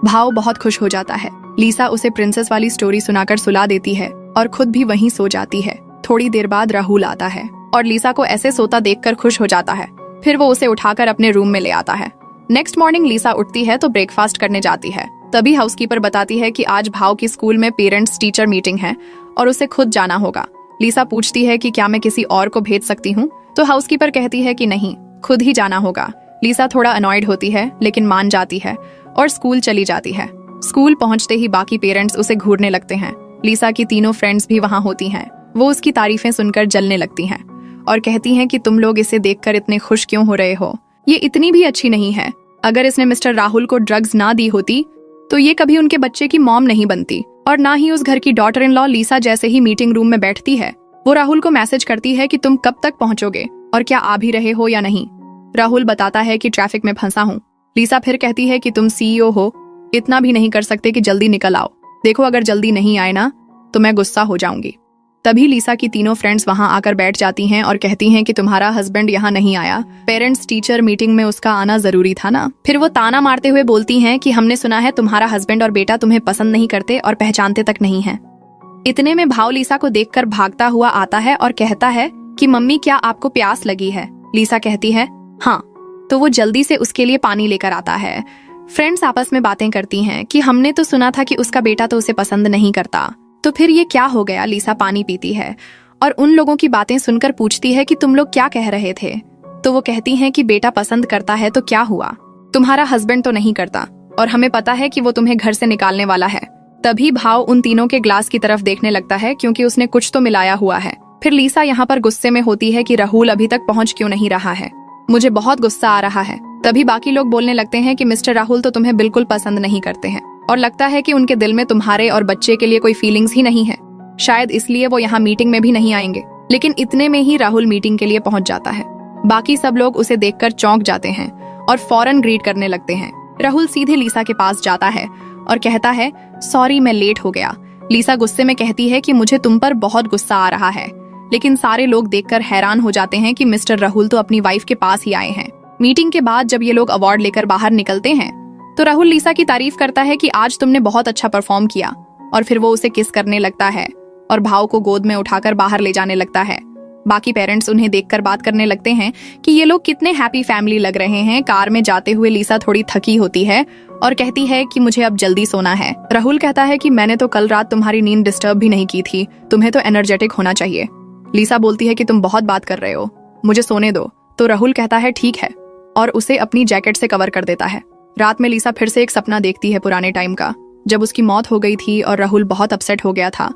भाव बहुत खुश हो जाता है। लिसा उसे प्रिंसेस वाली स्टोरी सुनाकर सुला देती है और खुद भी वहीं सो जाती है। थोड़ी देर बाद राहुल आता है और लिसा को ऐसे सोता देखकर खुश हो जाता है। फिर वो उसे उठाकर अपने रूम में ले आता है। नेक्स्ट मॉर्निंग लिसा उठती है तो ब्रेकफास्ट करने जाती है। तभी हाउसकीपर बताती है कि आज भाव की स्कूल में पेरेंट्स टीचर मीटिंग है और उसे खुद जाना होगा। लिसा पूछती है कि क्या मैं किसी और को भेज सकती हूँ, तो हाउसकीपर कहती है कि नहीं, खुद ही जाना होगा। लिसा थोड़ा अनॉयड होती है लेकिन मान जाती है और स्कूल चली जाती है। स्कूल पहुंचते ही बाकी पेरेंट्स उसे घूरने लगते हैं। लिसा की तीनों फ्रेंड्स भी वहां होती हैं। वो उसकी तारीफें सुनकर जलने लगती हैं और कहती हैं कि तुम लोग इसे देखकर इतने खुश क्यों हो रहे हो, ये इतनी भी अच्छी नहीं है। अगर इसने मिस्टर राहुल को ड्रग्स ना दी होती तो ये कभी उनके बच्चे की मॉम नहीं बनती और ना ही उस घर की डॉटर इन लॉ। लिसा जैसे ही मीटिंग रूम में बैठती है वो राहुल को मैसेज करती है कि तुम कब तक पहुंचोगे और क्या आ भी रहे हो या नहीं। राहुल बताता है कि ट्रैफिक में फंसा हूँ। लिसा फिर कहती है कि तुम सीईओ हो, इतना भी नहीं कर सकते कि जल्दी निकल आओ। देखो अगर जल्दी नहीं आए ना तो मैं गुस्सा हो जाऊंगी। तभी लिसा की तीनों फ्रेंड्स वहां आकर बैठ जाती हैं और कहती हैं कि तुम्हारा हस्बैंड यहाँ नहीं आया, पेरेंट्स टीचर मीटिंग में उसका आना जरूरी था ना। फिर वो ताना मारते हुए बोलती हैं कि हमने सुना है तुम्हारा हस्बैंड और बेटा तुम्हें पसंद नहीं करते और पहचानते तक नहीं है। इतने में भाव लिसा को देखकर भागता हुआ आता है और कहता है कि मम्मी क्या आपको प्यास लगी है। लिसा कहती है हाँ, तो वो जल्दी से उसके लिए पानी लेकर आता है। फ्रेंड्स आपस में बातें करती हैं कि हमने तो सुना था कि उसका बेटा तो उसे पसंद नहीं करता, तो फिर ये क्या हो गया। लिसा पानी पीती है और उन लोगों की बातें सुनकर पूछती है कि तुम लोग क्या कह रहे थे। तो वो कहती हैं कि बेटा पसंद करता है तो क्या हुआ, तुम्हारा हस्बैंड तो नहीं करता और हमें पता है कि वो तुम्हें घर से निकालने वाला है। तभी भाव उन तीनों के ग्लास की तरफ देखने लगता है क्योंकि उसने कुछ तो मिलाया हुआ है। फिर लिसा यहाँ पर गुस्से में होती है कि राहुल अभी तक पहुंच क्यों नहीं रहा है, मुझे बहुत गुस्सा आ रहा है। तभी बाकी लोग बोलने लगते हैं कि मिस्टर राहुल तो तुम्हें बिल्कुल पसंद नहीं करते हैं और लगता है कि उनके दिल में तुम्हारे और बच्चे के लिए कोई फीलिंग्स ही नहीं है, शायद इसलिए वो यहाँ मीटिंग में भी नहीं आएंगे। लेकिन इतने में ही राहुल मीटिंग के लिए पहुंच जाता है। बाकी सब लोग उसे देखकर चौंक जाते हैं और फौरन ग्रीट करने लगते हैं। राहुल सीधे लिसा के पास जाता है और कहता है सॉरी मैं लेट हो गया। लिसा गुस्से में कहती है कि मुझे तुम पर बहुत गुस्सा आ रहा है, लेकिन सारे लोग देखकर हैरान हो जाते हैं कि मिस्टर राहुल तो अपनी वाइफ के पास ही आए हैं। मीटिंग के बाद जब ये लोग अवार्ड लेकर बाहर निकलते हैं तो राहुल लिसा की तारीफ करता है कि आज तुमने बहुत अच्छा परफॉर्म किया और फिर वो उसे किस करने लगता है और भाव को गोद में उठाकर बाहर ले जाने लगता है। बाकी पेरेंट्स उन्हें देखकर बात करने लगते हैं कि ये लोग कितने हैप्पी फैमिली लग रहे हैं। कार में जाते हुए लिसा थोड़ी थकी होती है और कहती है कि मुझे अब जल्दी सोना है। राहुल कहता है कि मैंने तो कल रात तुम्हारी नींद डिस्टर्ब भी नहीं की थी, तुम्हें तो एनर्जेटिक होना चाहिए। लिसा बोलती है कि तुम बहुत बात कर रहे हो, मुझे सोने दो। तो राहुल कहता है ठीक है और उसे अपनी जैकेट से कवर कर देता है। रात में लिसा फिर से एक सपना देखती है पुराने टाइम का, जब उसकी मौत हो गई थी और राहुल बहुत अपसेट हो गया था।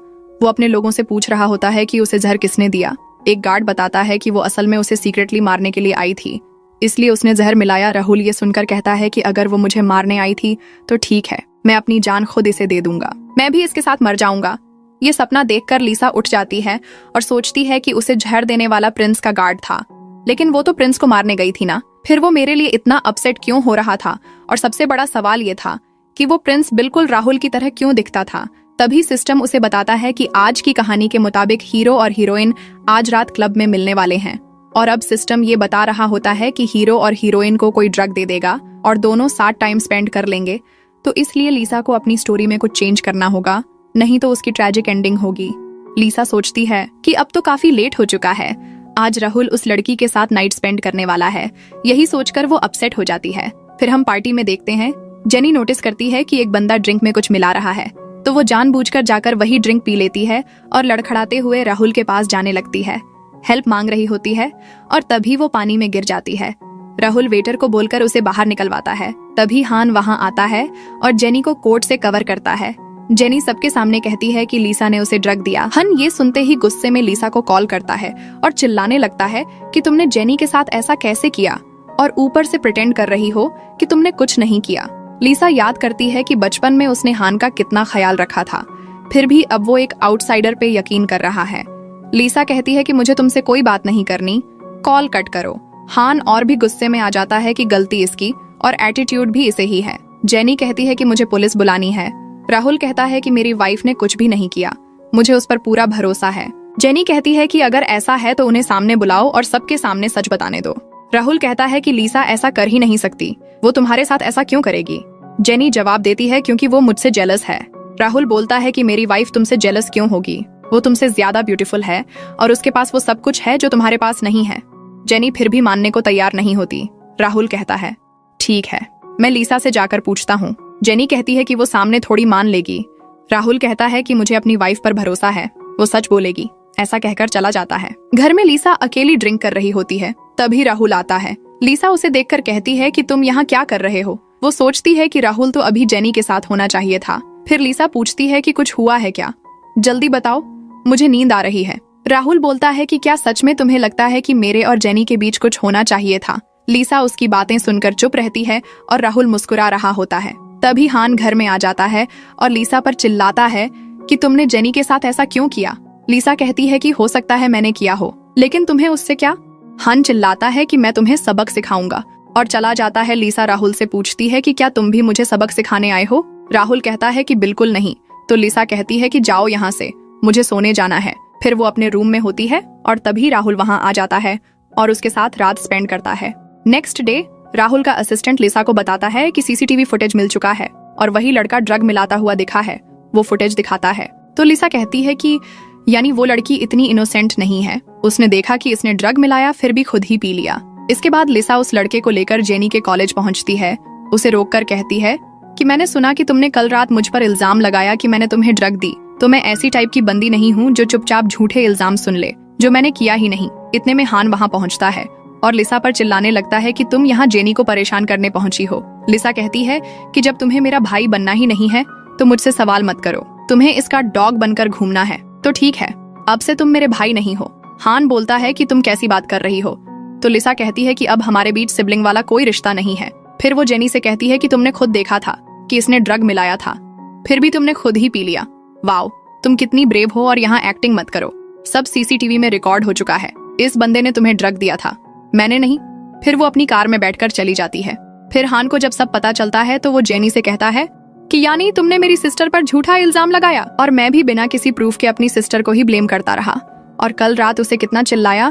वो अपने लोगों से पूछ रहा होता है कि उसे जहर किसने दिया। एक गार्ड बताता है कि वो असल में उसे सीक्रेटली मारने के लिए आई थी, इसलिए उसने जहर मिलाया। राहुल ये सुनकर कहता है कि अगर वो मुझे मारने आई थी तो ठीक है, मैं अपनी जान खुद इसे दे दूंगा, मैं भी इसके साथ मर जाऊंगा। ये सपना देखकर लिसा उठ जाती है और सोचती है कि उसे जहर देने वाला प्रिंस का गार्ड था, लेकिन वो तो प्रिंस को मारने गई थी ना, फिर वो मेरे लिए इतना अपसेट क्यों हो रहा था। और सबसे बड़ा सवाल ये था कि वो प्रिंस बिल्कुल राहुल की तरह क्यों दिखता था। तभी सिस्टम उसे बताता है कि आज की कहानी के मुताबिक हीरो और हीरोइन आज रात क्लब में मिलने वाले हैं और अब सिस्टम ये बता रहा होता है कि हीरो और हीरोइन को कोई ड्रग दे देगा और दोनों साथ टाइम स्पेंड कर लेंगे। तो इसलिए लिसा को अपनी स्टोरी में कुछ चेंज करना होगा, नहीं तो उसकी ट्रेजिक एंडिंग होगी। लिसा सोचती है कि अब तो काफी लेट हो चुका है, आज राहुल उस लड़की के साथ नाइट स्पेंड करने वाला है। यही सोचकर वो अपसेट हो जाती है। फिर हम पार्टी में देखते हैं जेनी नोटिस करती है कि एक बंदा ड्रिंक में कुछ मिला रहा है, तो वो जानबूझकर जाकर वही ड्रिंक पी लेती है और लड़खड़ाते हुए राहुल के पास जाने लगती है। हेल्प मांग रही होती है और तभी वो पानी में गिर जाती है। राहुल वेटर को बोलकर उसे बाहर निकलवाता है। तभी हान वहां आता है और जेनी को कोट से कवर करता है। जेनी सबके सामने कहती है कि लिसा ने उसे ड्रग दिया। हन ये सुनते ही गुस्से में लिसा को कॉल करता है और चिल्लाने लगता है कि तुमने जेनी के साथ ऐसा कैसे किया और ऊपर से प्रिटेंड कर रही हो कि तुमने कुछ नहीं किया। लिसा याद करती है कि बचपन में उसने हान का कितना ख्याल रखा था, फिर भी अब वो एक आउटसाइडर पे यकीन कर रहा है। लिसा कहती है कि मुझे तुमसे कोई बात नहीं करनी, कॉल कट करो। हान और भी गुस्से में आ जाता है कि गलती इसकी और एटीट्यूड भी इसे ही है। जेनी कहती है कि मुझे पुलिस बुलानी है। राहुल कहता है कि मेरी वाइफ ने कुछ भी नहीं किया, मुझे उस पर पूरा भरोसा है। जेनी कहती है कि अगर ऐसा है तो उन्हें सामने बुलाओ और सबके सामने सच बताने दो। राहुल कहता है कि लिसा ऐसा कर ही नहीं सकती, वो तुम्हारे साथ ऐसा क्यों करेगी। जेनी जवाब देती है क्योंकि वो मुझसे जेलस है। राहुल बोलता है कि मेरी वाइफ तुमसे जेलस क्यों होगी, वो तुमसे ज्यादा ब्यूटीफुल है और उसके पास वो सब कुछ है जो तुम्हारे पास नहीं है। जेनी फिर भी मानने को तैयार नहीं होती। राहुल कहता है ठीक है, मैं लिसा से जाकर पूछता हूँ। जेनी कहती है कि वो सामने थोड़ी मान लेगी। राहुल कहता है कि मुझे अपनी वाइफ पर भरोसा है, वो सच बोलेगी। ऐसा कहकर चला जाता है। घर में लिसा अकेली ड्रिंक कर रही होती है। तभी राहुल आता है। लिसा उसे देखकर कहती है कि तुम यहाँ क्या कर रहे हो। वो सोचती है कि राहुल तो अभी जेनी के साथ होना चाहिए था। फिर लिसा पूछती है कि कुछ हुआ है क्या, जल्दी बताओ, मुझे नींद आ रही है। राहुल बोलता है कि क्या सच में तुम्हें लगता है कि मेरे और जेनी के बीच कुछ होना चाहिए था। लिसा उसकी बातें सुनकर चुप रहती है और राहुल मुस्कुरा रहा होता है। तभी हान घर में आ जाता है और लिसा पर चिल्लाता है कि तुमने जेनी के साथ ऐसा क्यों किया। लिसा कहती है कि हो सकता है मैंने किया हो, लेकिन तुम्हें उससे क्या। हान चिल्लाता है कि मैं तुम्हें सबक सिखाऊंगा और चला जाता है। लिसा राहुल से पूछती है कि क्या तुम भी मुझे सबक सिखाने आए हो। राहुल कहता है कि बिल्कुल नहीं। तो लिसा कहती है कि जाओ यहाँ से, मुझे सोने जाना है। फिर वो अपने रूम में होती है और तभी राहुल वहाँ आ जाता है और उसके साथ रात स्पेंड करता है। नेक्स्ट डे राहुल का असिस्टेंट लिसा को बताता है कि सीसीटीवी फुटेज मिल चुका है और वही लड़का ड्रग मिलाता हुआ दिखा है। वो फुटेज दिखाता है तो लिसा कहती है कि यानी वो लड़की इतनी इनोसेंट नहीं है, उसने देखा कि इसने ड्रग मिलाया फिर भी खुद ही पी लिया। इसके बाद लिसा उस लड़के को लेकर जेनी के कॉलेज पहुंचती है। उसे रोककर कहती है कि मैंने सुना कि तुमने कल रात मुझ पर इल्जाम लगाया कि मैंने तुम्हें ड्रग दी, तो मैं ऐसी टाइप की बंदी नहीं हूँ जो चुपचाप झूठे इल्जाम सुन ले, जो मैंने किया ही नहीं। इतने में हान वहाँ पहुँचता है और लिसा पर चिल्लाने लगता है कि तुम यहाँ जेनी को परेशान करने पहुंची हो। लिसा कहती है कि जब तुम्हें मेरा भाई बनना ही नहीं है तो मुझसे सवाल मत करो, तुम्हें इसका डॉग बनकर घूमना है तो ठीक है, अब से तुम मेरे भाई नहीं हो। हान बोलता है कि तुम कैसी बात कर रही हो। तो लिसा कहती है कि अब हमारे बीच सिबलिंग वाला कोई रिश्ता नहीं है। फिर वो जेनी से कहती है कि तुमने खुद देखा था कि इसने ड्रग मिलाया था, फिर भी तुमने खुद ही पी लिया। वाओ, तुम कितनी ब्रेव हो और यहाँ एक्टिंग मत करो, सब सीसीटीवी में रिकॉर्ड हो चुका है। इस बंदे ने तुम्हें ड्रग दिया था, मैंने नहीं। फिर वो अपनी कार में बैठकर चली जाती है। फिर हान को जब सब पता चलता है तो वो जेनी से कहता है कि यानी तुमने मेरी सिस्टर पर झूठा इल्जाम लगाया और मैं भी बिना किसी प्रूफ के अपनी सिस्टर को ही ब्लेम करता रहा और कल रात उसे कितना चिल्लाया।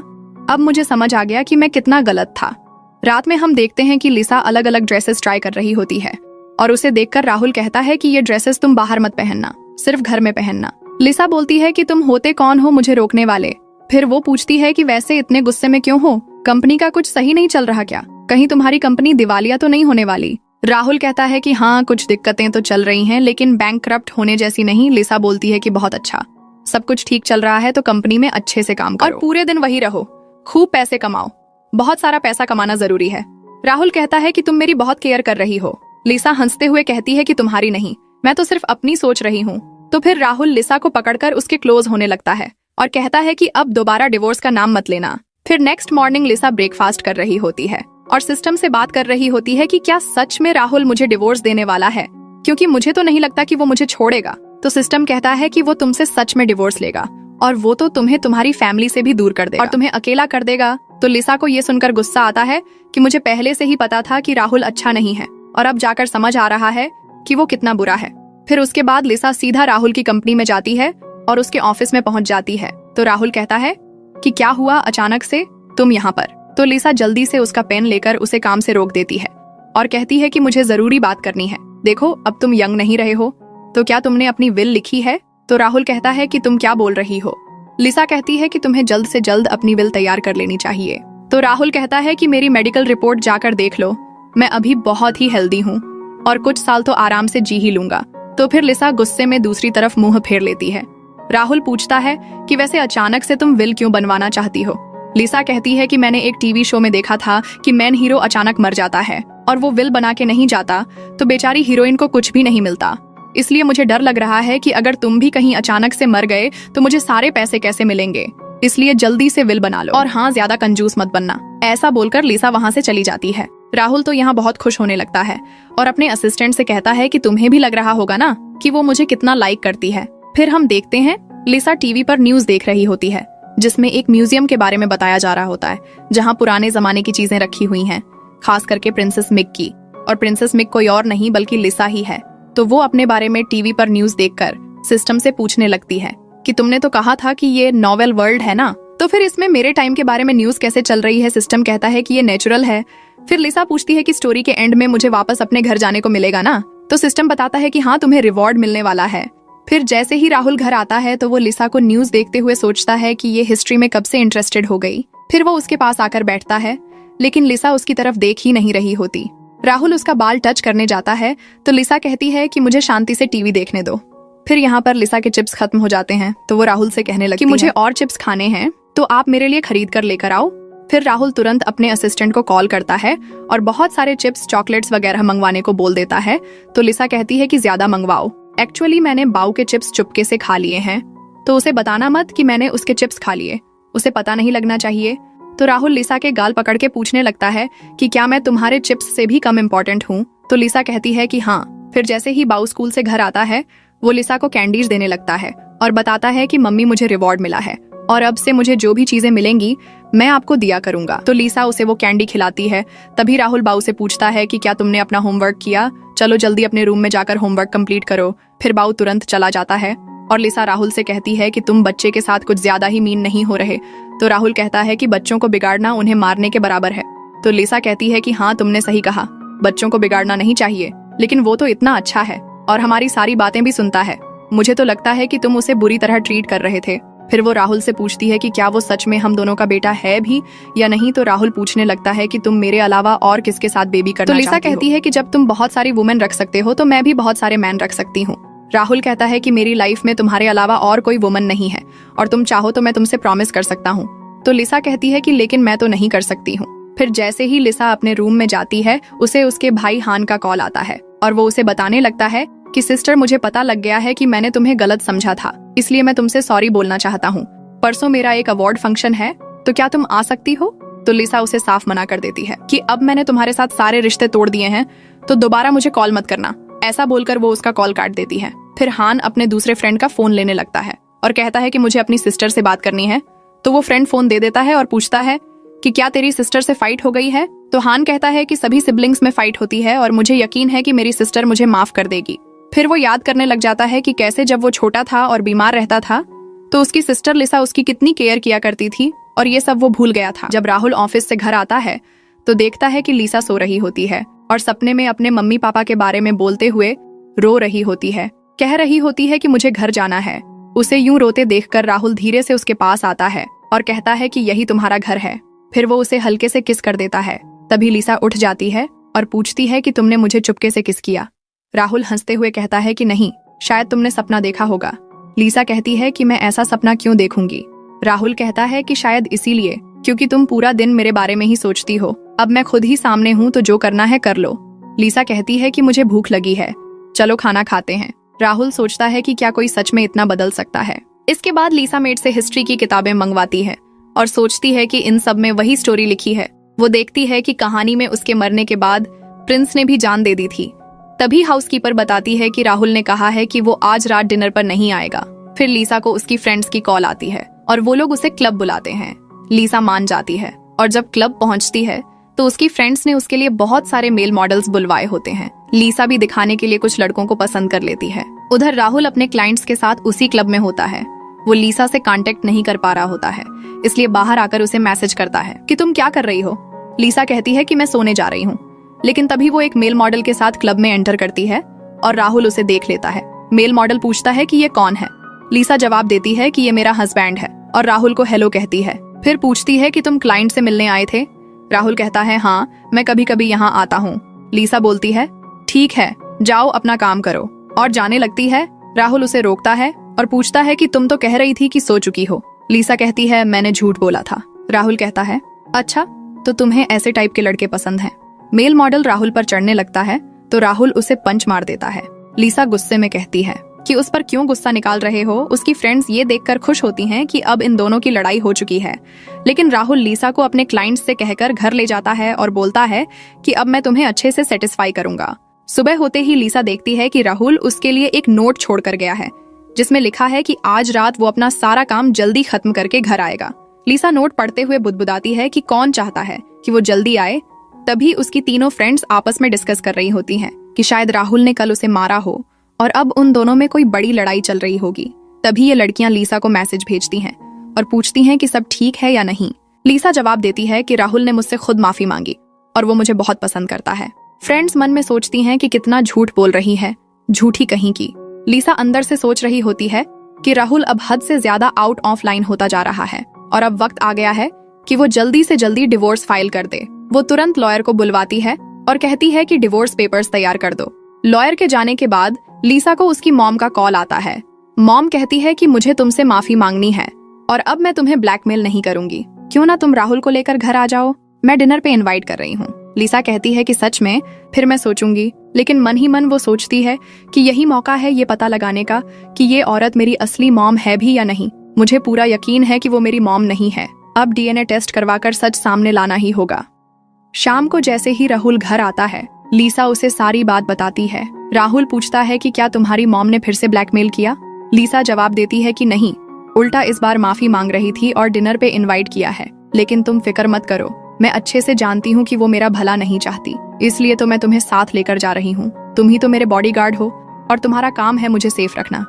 अब मुझे समझ आ गया कि मैं कितना गलत था। रात में हम देखते हैं कि लिसा अलग अलग ड्रेसेस ट्राई कर रही होती है और उसे देखकर राहुल कहता है कि ये ड्रेसेस तुम बाहर मत पहनना, सिर्फ घर में पहनना। लिसा बोलती है कि तुम होते कौन हो मुझे रोकने वाले। फिर वो पूछती है कि वैसे इतने गुस्से में क्यों हो, कंपनी का कुछ सही नहीं चल रहा क्या, कहीं तुम्हारी कंपनी दिवालिया तो नहीं होने वाली। राहुल कहता है कि हाँ कुछ दिक्कतें तो चल रही हैं लेकिन बैंकक्रप्ट होने जैसी नहीं। लिसा बोलती है कि बहुत अच्छा, सब कुछ ठीक चल रहा है तो कंपनी में अच्छे से काम करो और पूरे दिन वही रहो, खूब पैसे कमाओ, बहुत सारा पैसा कमाना जरूरी है। राहुल कहता है कि तुम मेरी बहुत केयर कर रही हो। लिसा हंसते हुए कहती है कि तुम्हारी नहीं, मैं तो सिर्फ अपनी सोच रही हूँ। तो फिर राहुल लिसा को पकड़कर उसके क्लोज होने लगता है और कहता है कि अब दोबारा डिवोर्स का नाम मत लेना। फिर नेक्स्ट मॉर्निंग लिसा ब्रेकफास्ट कर रही होती है और सिस्टम से बात कर रही होती है कि क्या सच में राहुल मुझे डिवोर्स देने वाला है, क्योंकि मुझे तो नहीं लगता कि वो मुझे छोड़ेगा। तो सिस्टम कहता है कि वो तुमसे सच में डिवोर्स लेगा और वो तो तुम्हें तुम्हारी फैमिली से भी दूर कर देगा और तुम्हें अकेला कर देगा। तो लिसा को ये सुनकर गुस्सा आता है कि मुझे पहले से ही पता था कि राहुल अच्छा नहीं है और अब जाकर समझ आ रहा है कि वो कितना बुरा है। फिर उसके बाद लिसा सीधा राहुल की कंपनी में जाती है और उसके ऑफिस में पहुंच जाती है। तो राहुल कहता है कि क्या हुआ अचानक से तुम यहाँ पर। तो लिसा जल्दी से उसका पेन लेकर उसे काम से रोक देती है और कहती है कि मुझे जरूरी बात करनी है। देखो अब तुम यंग नहीं रहे हो, तो क्या तुमने अपनी विल लिखी है। तो राहुल कहता है कि तुम क्या बोल रही हो। लिसा कहती है कि तुम्हें जल्द से जल्द अपनी विल तैयार कर लेनी चाहिए। तो राहुल कहता है कि मेरी मेडिकल रिपोर्ट जाकर देख लो, मैं अभी बहुत ही हेल्दी हूँ और कुछ साल तो आराम से जी ही लूंगा। तो फिर लिसा गुस्से में दूसरी तरफ मुंह फेर लेती है। राहुल पूछता है कि वैसे अचानक से तुम विल क्यों बनवाना चाहती हो। लिसा कहती है कि मैंने एक टीवी शो में देखा था कि मेन हीरो अचानक मर जाता है और वो विल बना के नहीं जाता तो बेचारी हीरोइन को कुछ भी नहीं मिलता, इसलिए मुझे डर लग रहा है कि अगर तुम भी कहीं अचानक से मर गए तो मुझे सारे पैसे कैसे मिलेंगे, इसलिए जल्दी से विल बना लो और हाँ ज्यादा कंजूस मत बनना। ऐसा बोलकर लिसा वहाँ से चली जाती है। राहुल तो यहाँ बहुत खुश होने लगता है और अपने असिस्टेंट से कहता है कि तुम्हें भी लग रहा होगा ना कि वो मुझे कितना लाइक करती है। फिर हम देखते हैं लिसा टीवी पर न्यूज देख रही होती है जिसमें एक म्यूजियम के बारे में बताया जा रहा होता है जहाँ पुराने जमाने की चीजें रखी हुई हैं, खास करके प्रिंसेस मिक की। और प्रिंसेस मिक कोई और नहीं बल्कि लिसा ही है। तो वो अपने बारे में टीवी पर न्यूज देखकर सिस्टम से पूछने लगती है कि तुमने तो कहा था कि ये नॉवेल वर्ल्ड है ना, तो फिर इसमें मेरे टाइम के बारे में न्यूज कैसे चल रही है। सिस्टम कहता है कि ये नेचुरल है। फिर लिसा पूछती है कि स्टोरी के एंड में मुझे वापस अपने घर जाने को मिलेगा ना। तो सिस्टम बताता है कि हाँ तुम्हें रिवॉर्ड मिलने वाला है। फिर जैसे ही राहुल घर आता है तो वो लिसा को न्यूज देखते हुए सोचता है कि ये हिस्ट्री में कब से इंटरेस्टेड हो गई। फिर वो उसके पास आकर बैठता है लेकिन लिसा उसकी तरफ देख ही नहीं रही होती। राहुल उसका बाल टच करने जाता है तो लिसा कहती है कि मुझे शांति से टीवी देखने दो। फिर यहाँ पर लिसा के चिप्स खत्म हो जाते हैं तो वो राहुल से कहने लगी कि मुझे और चिप्स खाने हैं तो आप मेरे लिए खरीद कर लेकर आओ। फिर राहुल तुरंत अपने असिस्टेंट को कॉल करता है और बहुत सारे चिप्स चॉकलेट्स वगैरह मंगवाने को बोल देता है। तो लिसा कहती है कि ज्यादा मंगवाओ, एक्चुअली मैंने बाऊ के चिप्स चुपके से खा लिए हैं, तो उसे बताना मत कि मैंने उसके चिप्स खा लिए, उसे पता नहीं लगना चाहिए। तो राहुल लिसा के गाल पकड़ के पूछने लगता है कि क्या मैं तुम्हारे चिप्स से भी कम इम्पोर्टेंट हूँ। तो लिसा कहती है कि हाँ। फिर जैसे ही बाऊ स्कूल से घर आता है वो लिसा को कैंडीज देने लगता है और बताता है कि मम्मी मुझे रिवॉर्ड मिला है और अब से मुझे जो भी चीजें मिलेंगी मैं आपको दिया करूंगा। तो लिसा उसे वो कैंडी खिलाती है। तभी राहुल बाऊ से पूछता है कि क्या तुमने अपना होमवर्क किया, चलो जल्दी अपने रूम में जाकर होमवर्क कंप्लीट करो। फिर बाऊ तुरंत चला जाता है और लिसा राहुल से कहती है कि तुम बच्चे के साथ कुछ ज्यादा ही मीन नहीं हो रहे। तो राहुल कहता है कि बच्चों को बिगाड़ना उन्हें मारने के बराबर है। तो लिसा कहती है कि हाँ तुमने सही कहा, बच्चों को बिगाड़ना नहीं चाहिए, लेकिन वो तो इतना अच्छा है और हमारी सारी बातें भी सुनता है। मुझे तो लगता है कि तुम उसे बुरी तरह ट्रीट कर रहे थे। फिर वो राहुल से पूछती है कि क्या वो सच में हम दोनों का बेटा है भी या नहीं। तो राहुल पूछने लगता है कि तुम मेरे अलावा और किसके साथ बेबी करना चाहती हो। तो लिसा कहती है कि जब तुम बहुत सारी वुमेन रख सकते हो तो मैं भी बहुत सारे मैन रख सकती हूँ। राहुल कहता है कि मेरी लाइफ में तुम्हारे अलावा और कोई वुमन नहीं है और तुम चाहो तो मैं तुमसे प्रॉमिस कर सकता हूँ। तो लिसा कहती है कि लेकिन मैं तो नहीं कर सकती हूँ। फिर जैसे ही लिसा अपने रूम में जाती है उसे उसके भाई हान का कॉल आता है और वो उसे बताने लगता है कि सिस्टर मुझे पता लग गया है कि मैंने तुम्हें गलत समझा था, इसलिए मैं तुमसे सॉरी बोलना चाहता हूँ। परसों मेरा एक अवार्ड फंक्शन है, तो क्या तुम आ सकती हो। तो लिसा उसे साफ मना कर देती है कि अब मैंने तुम्हारे साथ सारे रिश्ते तोड़ दिए हैं, तो दोबारा मुझे कॉल मत करना। ऐसा बोलकर वो उसका कॉल काट देती है। फिर हान अपने दूसरे फ्रेंड का फोन लेने लगता है और कहता है कि मुझे अपनी सिस्टर से बात करनी है। तो वो फ्रेंड फोन दे देता है और पूछता है कि क्या तेरी सिस्टर से फाइट हो गई है। तो हान कहता है कि सभी सिबलिंग्स में फाइट होती है और मुझे यकीन है कि मेरी सिस्टर मुझे माफ कर देगी। फिर वो याद करने लग जाता है कि कैसे जब वो छोटा था और बीमार रहता था तो उसकी सिस्टर लिसा उसकी कितनी केयर किया करती थी और ये सब वो भूल गया था। जब राहुल ऑफिस से घर आता है तो देखता है कि लिसा सो रही होती है और सपने में अपने मम्मी पापा के बारे में बोलते हुए रो रही होती है, कह रही होती है कि मुझे घर जाना है। उसे यूं रोते देखकर राहुल धीरे से उसके पास आता है और कहता है कि यही तुम्हारा घर है। फिर वो उसे हल्के से किस कर देता है। तभी लिसा उठ जाती है और पूछती है कि तुमने मुझे चुपके से किस किया। राहुल हंसते हुए कहता है कि नहीं, शायद तुमने सपना देखा होगा। लिसा कहती है कि मैं ऐसा सपना क्यों देखूंगी। राहुल कहता है कि शायद इसीलिए क्योंकि तुम पूरा दिन मेरे बारे में ही सोचती हो। अब मैं खुद ही सामने हूँ तो जो करना है कर लो। लिसा कहती है कि मुझे भूख लगी है, चलो खाना खाते हैं। राहुल सोचता है कि क्या कोई सच में इतना बदल सकता है। इसके बाद लिसा मेट से हिस्ट्री की किताबें मंगवाती है और सोचती है कि इन सब में वही स्टोरी लिखी है। वो देखती है कि कहानी में उसके मरने के बाद प्रिंस ने भी जान दे दी थी। तभी हाउसकीपर बताती है कि राहुल ने कहा है कि वो आज रात डिनर पर नहीं आएगा। फिर लिसा को उसकी फ्रेंड्स की कॉल आती है और वो लोग उसे क्लब बुलाते हैं। लिसा मान जाती है और जब क्लब पहुंचती है तो उसकी फ्रेंड्स ने उसके लिए बहुत सारे मेल मॉडल्स बुलवाए होते हैं। लिसा भी दिखाने के लिए कुछ लड़कों को पसंद कर लेती है। उधर राहुल अपने क्लाइंट्स के साथ उसी क्लब में होता है। वो लिसा से कांटेक्ट नहीं कर पा रहा होता है, इसलिए बाहर आकर उसे मैसेज करता है कि तुम क्या कर रही हो। लिसा कहती है कि मैं सोने जा रही हूँ, लेकिन तभी वो एक मेल मॉडल के साथ क्लब में एंटर करती है और राहुल उसे देख लेता है। मेल मॉडल पूछता है कि ये कौन है। लिसा जवाब देती है कि ये मेरा हस्बैंड है और राहुल को हेलो कहती है। फिर पूछती है कि तुम क्लाइंट से मिलने आए थे। राहुल कहता है हाँ, मैं कभी कभी यहाँ आता हूँ। लिसा बोलती है ठीक है, जाओ अपना काम करो, और जाने लगती है। राहुल उसे रोकता है और पूछता है कि तुम तो कह रही थी कि सो चुकी हो। लिसा कहती है मैंने झूठ बोला था। राहुल कहता है अच्छा, तो तुम्हें ऐसे टाइप के लड़के पसंद हैं। मेल मॉडल राहुल पर चढ़ने लगता है तो राहुल उसे पंच मार देता है। लिसा गुस्से में कहती है कि उस पर क्यों गुस्सा निकाल रहे हो। उसकी फ्रेंड्स ये देखकर खुश होती हैं कि अब इन दोनों की लड़ाई हो चुकी है, लेकिन राहुल लिसा को अपने क्लाइंट्स से कहकर घर ले जाता है और बोलता है कि अब मैं तुम्हें अच्छे से सेटिस्फाई करूंगा। सुबह होते ही लिसा देखती है कि राहुल उसके लिए एक नोट छोड़ कर गया है जिसमें लिखा है कि आज रात वो अपना सारा काम जल्दी खत्म करके घर आएगा। लिसा नोट पढ़ते हुए बुदबुदाती है कि कौन चाहता है कि वो जल्दी आए। तभी उसकी तीनों फ्रेंड्स आपस में डिस्कस कर रही होती हैं कि शायद राहुल ने कल उसे मारा हो और अब उन दोनों में कोई बड़ी लड़ाई चल रही होगी। तभी ये लड़कियां लिसा को मैसेज भेजती हैं और पूछती हैं कि सब ठीक है या नहीं। लिसा जवाब देती है कि राहुल ने मुझसे खुद माफी मांगी और वो मुझे बहुत पसंद करता है। फ्रेंड्स मन में सोचती हैं कि कितना झूठ बोल रही है, झूठी कहीं की। लिसा अंदर से सोच रही होती है कि राहुल अब हद से ज्यादा आउट ऑफ लाइन होता जा रहा है और अब वक्त आ गया है कि वो जल्दी से जल्दी डिवोर्स फाइल कर दे। वो तुरंत लॉयर को बुलवाती है और कहती है कि डिवोर्स पेपर्स तैयार कर दो। लॉयर के जाने के बाद लिसा को उसकी मॉम का कॉल आता है। मॉम कहती है कि मुझे तुमसे माफी मांगनी है और अब मैं तुम्हें ब्लैकमेल नहीं करूंगी। क्यों ना तुम राहुल को लेकर घर आ जाओ, मैं डिनर पे इनवाइट कर रही हूँ। लिसा कहती है कि सच में, फिर मैं सोचूंगी। लेकिन मन ही मन वो सोचती है कि यही मौका है ये पता लगाने का कि ये औरत मेरी असली मॉम है भी या नहीं। मुझे पूरा यकीन है कि वो मेरी मॉम नहीं है। अब डीएनए टेस्ट करवाकर सच सामने लाना ही होगा। शाम को जैसे ही राहुल घर आता है, लिसा उसे सारी बात बताती है। राहुल पूछता है कि क्या तुम्हारी मॉम ने फिर से ब्लैकमेल किया। लिसा जवाब देती है कि नहीं, उल्टा इस बार माफी मांग रही थी और डिनर पे इनवाइट किया है। लेकिन तुम फिक्र मत करो, मैं अच्छे से जानती हूँ कि वो मेरा भला नहीं चाहती, इसलिए तो मैं तुम्हें साथ लेकर जा रही हूँ। तुम ही तो मेरे बॉडीगार्ड हो और तुम्हारा काम है मुझे सेफ रखना।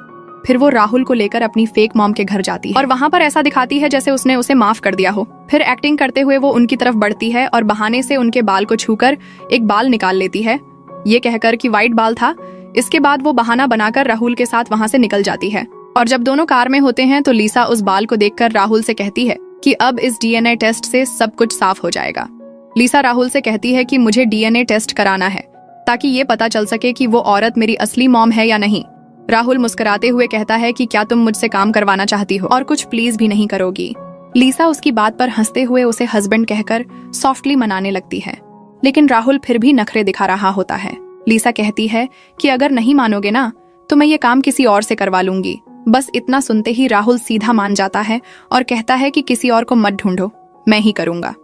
फिर वो राहुल को लेकर अपनी फेक मॉम के घर जाती है और वहाँ पर ऐसा दिखाती है जैसे उसने उसे माफ कर दिया हो। फिर एक्टिंग करते हुए वो उनकी तरफ बढ़ती है और बहाने से उनके बाल को छूकर एक बाल निकाल लेती है, ये कहकर कि व्हाइट बाल था। इसके बाद वो बहाना बनाकर राहुल के साथ वहाँ से निकल जाती है। और जब दोनों कार में होते हैं तो लिसा उस बाल को देखकर राहुल से कहती है कि अब इस डीएनए टेस्ट से सब कुछ साफ हो जाएगा। लिसा राहुल से कहती है कि मुझे डीएनए टेस्ट कराना है ताकि ये पता चल सके कि वो औरत मेरी असली मॉम है या नहीं। राहुल मुस्कुराते हुए कहता है कि क्या तुम मुझसे काम करवाना चाहती हो और कुछ प्लीज भी नहीं करोगी। लिसा उसकी बात पर हंसते हुए उसे हस्बैंड कहकर सॉफ्टली मनाने लगती है, लेकिन राहुल फिर भी नखरे दिखा रहा होता है। लिसा कहती है कि अगर नहीं मानोगे ना तो मैं ये काम किसी और से करवा लूंगी। बस इतना सुनते ही राहुल सीधा मान जाता है और कहता है कि किसी और को मत ढूंढो, मैं ही करूंगा।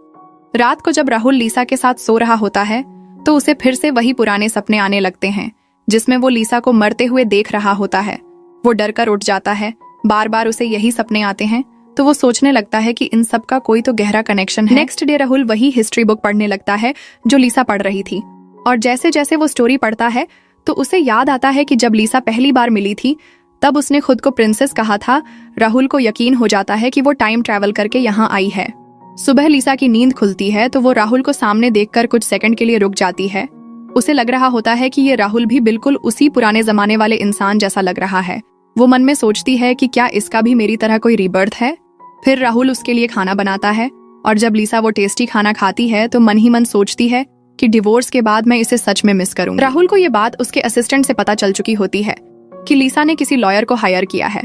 रात को जब राहुल लिसा के साथ सो रहा होता है तो उसे फिर से वही पुराने सपने आने लगते हैं जिसमें वो लिसा को मरते हुए देख रहा होता है। वो डर कर उठ जाता है, बार बार उसे यही सपने आते हैं तो वो सोचने लगता है कि इन सब का कोई तो गहरा कनेक्शन है। नेक्स्ट डे राहुल वही हिस्ट्री बुक पढ़ने लगता है जो लिसा पढ़ रही थी और जैसे जैसे वो स्टोरी पढ़ता है तो उसे याद आता है कि जब लिसा पहली बार मिली थी तब उसने खुद को प्रिंसेस कहा था। राहुल को यकीन हो जाता है कि वो टाइम ट्रैवल करके यहाँ आई है। सुबह लिसा की नींद खुलती है तो वो राहुल को सामने देखकर कुछ सेकंड के लिए रुक जाती है। उसे लग रहा होता है कि ये राहुल भी बिल्कुल उसी पुराने जमाने वाले इंसान जैसा लग रहा है। वो मन में सोचती है कि क्या इसका भी मेरी तरह कोई रीबर्थ है। फिर राहुल उसके लिए खाना बनाता है और जब लिसा वो टेस्टी खाना खाती है तो मन ही मन सोचती है कि डिवोर्स के बाद मैं इसे सच में मिस करूंगी। राहुल को ये बात उसके असिस्टेंट से पता चल चुकी होती है कि लिसा ने किसी लॉयर को हायर किया है।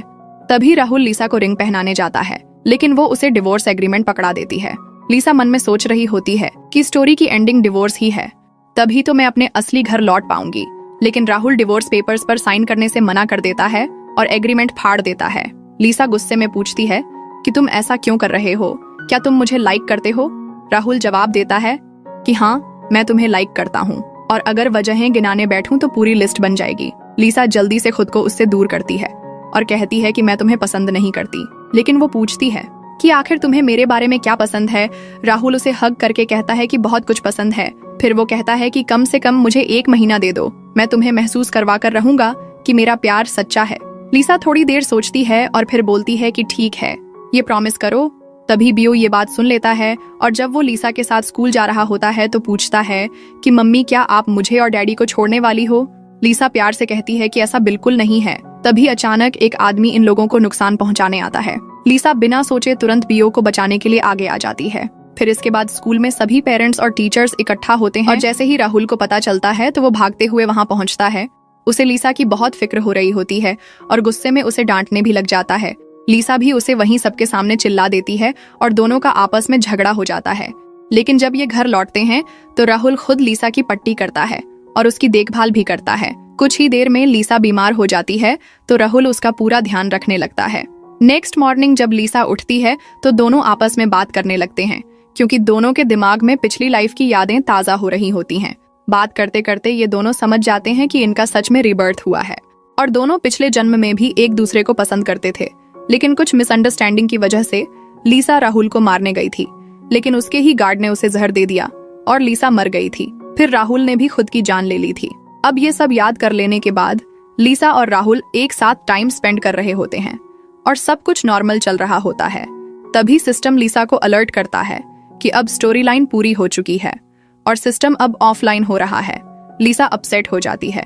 तभी राहुल लिसा को रिंग पहनाने जाता है, लेकिन वो उसे डिवोर्स एग्रीमेंट पकड़ा देती है। लिसा मन में सोच रही होती है कि स्टोरी की एंडिंग डिवोर्स ही है, तभी तो मैं अपने असली घर लौट पाऊंगी। लेकिन राहुल डिवोर्स पेपर्स पर साइन करने से मना कर देता है और एग्रीमेंट फाड़ देता है। लिसा गुस्से में पूछती है कि तुम ऐसा क्यों कर रहे हो, क्या तुम मुझे लाइक करते हो। राहुल जवाब देता है कि हाँ, मैं तुम्हें लाइक करता हूँ और अगर वजहें गिनाने बैठूं तो पूरी लिस्ट बन जाएगी। लिसा जल्दी से खुद को उससे दूर करती है और कहती है कि मैं तुम्हें पसंद नहीं करती। लेकिन वो पूछती है कि आखिर तुम्हें मेरे बारे में क्या पसंद है। राहुल उसे हग करके कहता है कि बहुत कुछ पसंद है। फिर वो कहता है कि कम से कम मुझे 1 महीना दे दो, मैं तुम्हें महसूस करवा कर रहूंगा कि मेरा प्यार सच्चा है। लिसा थोड़ी देर सोचती है और फिर बोलती है कि ठीक है, ये प्रॉमिस करो। तभी बियो ये बात सुन लेता है और जब वो लिसा के साथ स्कूल जा रहा होता है तो पूछता है कि मम्मी, क्या आप मुझे और डैडी को छोड़ने वाली हो। लिसा प्यार से कहती है कि ऐसा बिल्कुल नहीं है। तभी अचानक एक आदमी इन लोगों को नुकसान पहुंचाने आता है। लिसा बिना सोचे तुरंत बियो को बचाने के लिए आगे आ जाती है। फिर इसके बाद स्कूल में सभी पेरेंट्स और टीचर्स इकट्ठा होते हैं और जैसे ही राहुल को पता चलता है तो वो भागते हुए वहां पहुंचता है। उसे लिसा की बहुत फिक्र हो रही होती है और गुस्से में उसे डांटने भी लग जाता है। लिसा भी उसे वहीं सबके सामने चिल्ला देती है और दोनों का आपस में झगड़ा हो जाता है। लेकिन जब ये घर लौटते हैं तो राहुल खुद लिसा की पट्टी करता है और उसकी देखभाल भी करता है। कुछ ही देर में लिसा बीमार हो जाती है तो राहुल उसका पूरा ध्यान रखने लगता है। नेक्स्ट मॉर्निंग जब लिसा उठती है तो दोनों आपस में बात करने लगते हैं क्योंकि दोनों के दिमाग में पिछली लाइफ की यादें ताजा हो रही होती हैं। बात करते करते ये दोनों समझ जाते हैं कि इनका सच में रिबर्थ हुआ है और दोनों पिछले जन्म में भी एक दूसरे को पसंद करते थे। लेकिन कुछ मिसअंडरस्टैंडिंग की वजह से लिसा राहुल को मारने गई थी, लेकिन उसके ही गार्ड ने उसे जहर दे दिया और लिसा मर गई थी। फिर राहुल ने भी खुद की जान ले ली थी। अब ये सब याद कर लेने के बाद लिसा और राहुल एक साथ टाइम स्पेंड कर रहे होते हैं और सब कुछ नॉर्मल चल रहा होता है। तभी सिस्टम लिसा को अलर्ट करता है कि अब स्टोरी लाइन पूरी हो चुकी है और सिस्टम अब ऑफलाइन हो रहा है। लिसा अपसेट हो जाती है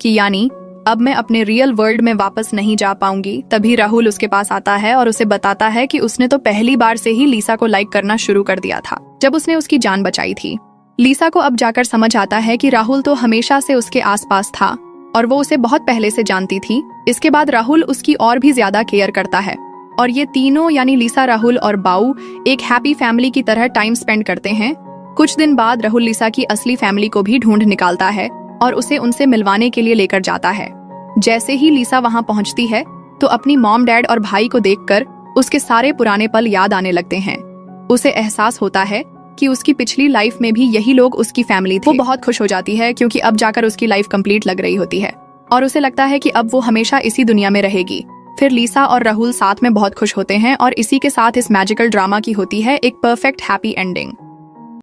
कि यानी अब मैं अपने रियल वर्ल्ड में वापस नहीं जा पाऊंगी। तभी राहुल उसके पास आता है और उसे बताता है कि उसने तो पहली बार से ही लिसा को लाइक करना शुरू कर दिया था जब उसने उसकी जान बचाई थी। लिसा को अब जाकर समझ आता है कि राहुल तो हमेशा से उसके आसपास था और वो उसे बहुत पहले से जानती थी। इसके बाद राहुल उसकी और भी ज्यादा केयर करता है और ये तीनों यानी लिसा, राहुल और बाऊ एक हैप्पी फैमिली की तरह टाइम स्पेंड करते हैं। कुछ दिन बाद राहुल लिसा की असली फैमिली को भी ढूंढ निकालता है और उसे उनसे मिलवाने के लिए लेकर जाता है। जैसे ही लिसा वहां पहुंचती है तो अपनी मॉम, डैड और भाई को देखकर उसके सारे पुराने पल याद आने लगते हैं। उसे एहसास होता है कि उसकी पिछली लाइफ में भी यही लोग उसकी फैमिली थे। वो बहुत खुश हो जाती है क्योंकि अब जाकर उसकी लाइफ कंप्लीट लग रही होती है और उसे लगता है कि अब वो हमेशा इसी दुनिया में रहेगी। फिर लिसा और राहुल साथ में बहुत खुश होते हैं और इसी के साथ इस मैजिकल ड्रामा की होती है एक परफेक्ट हैप्पी एंडिंग।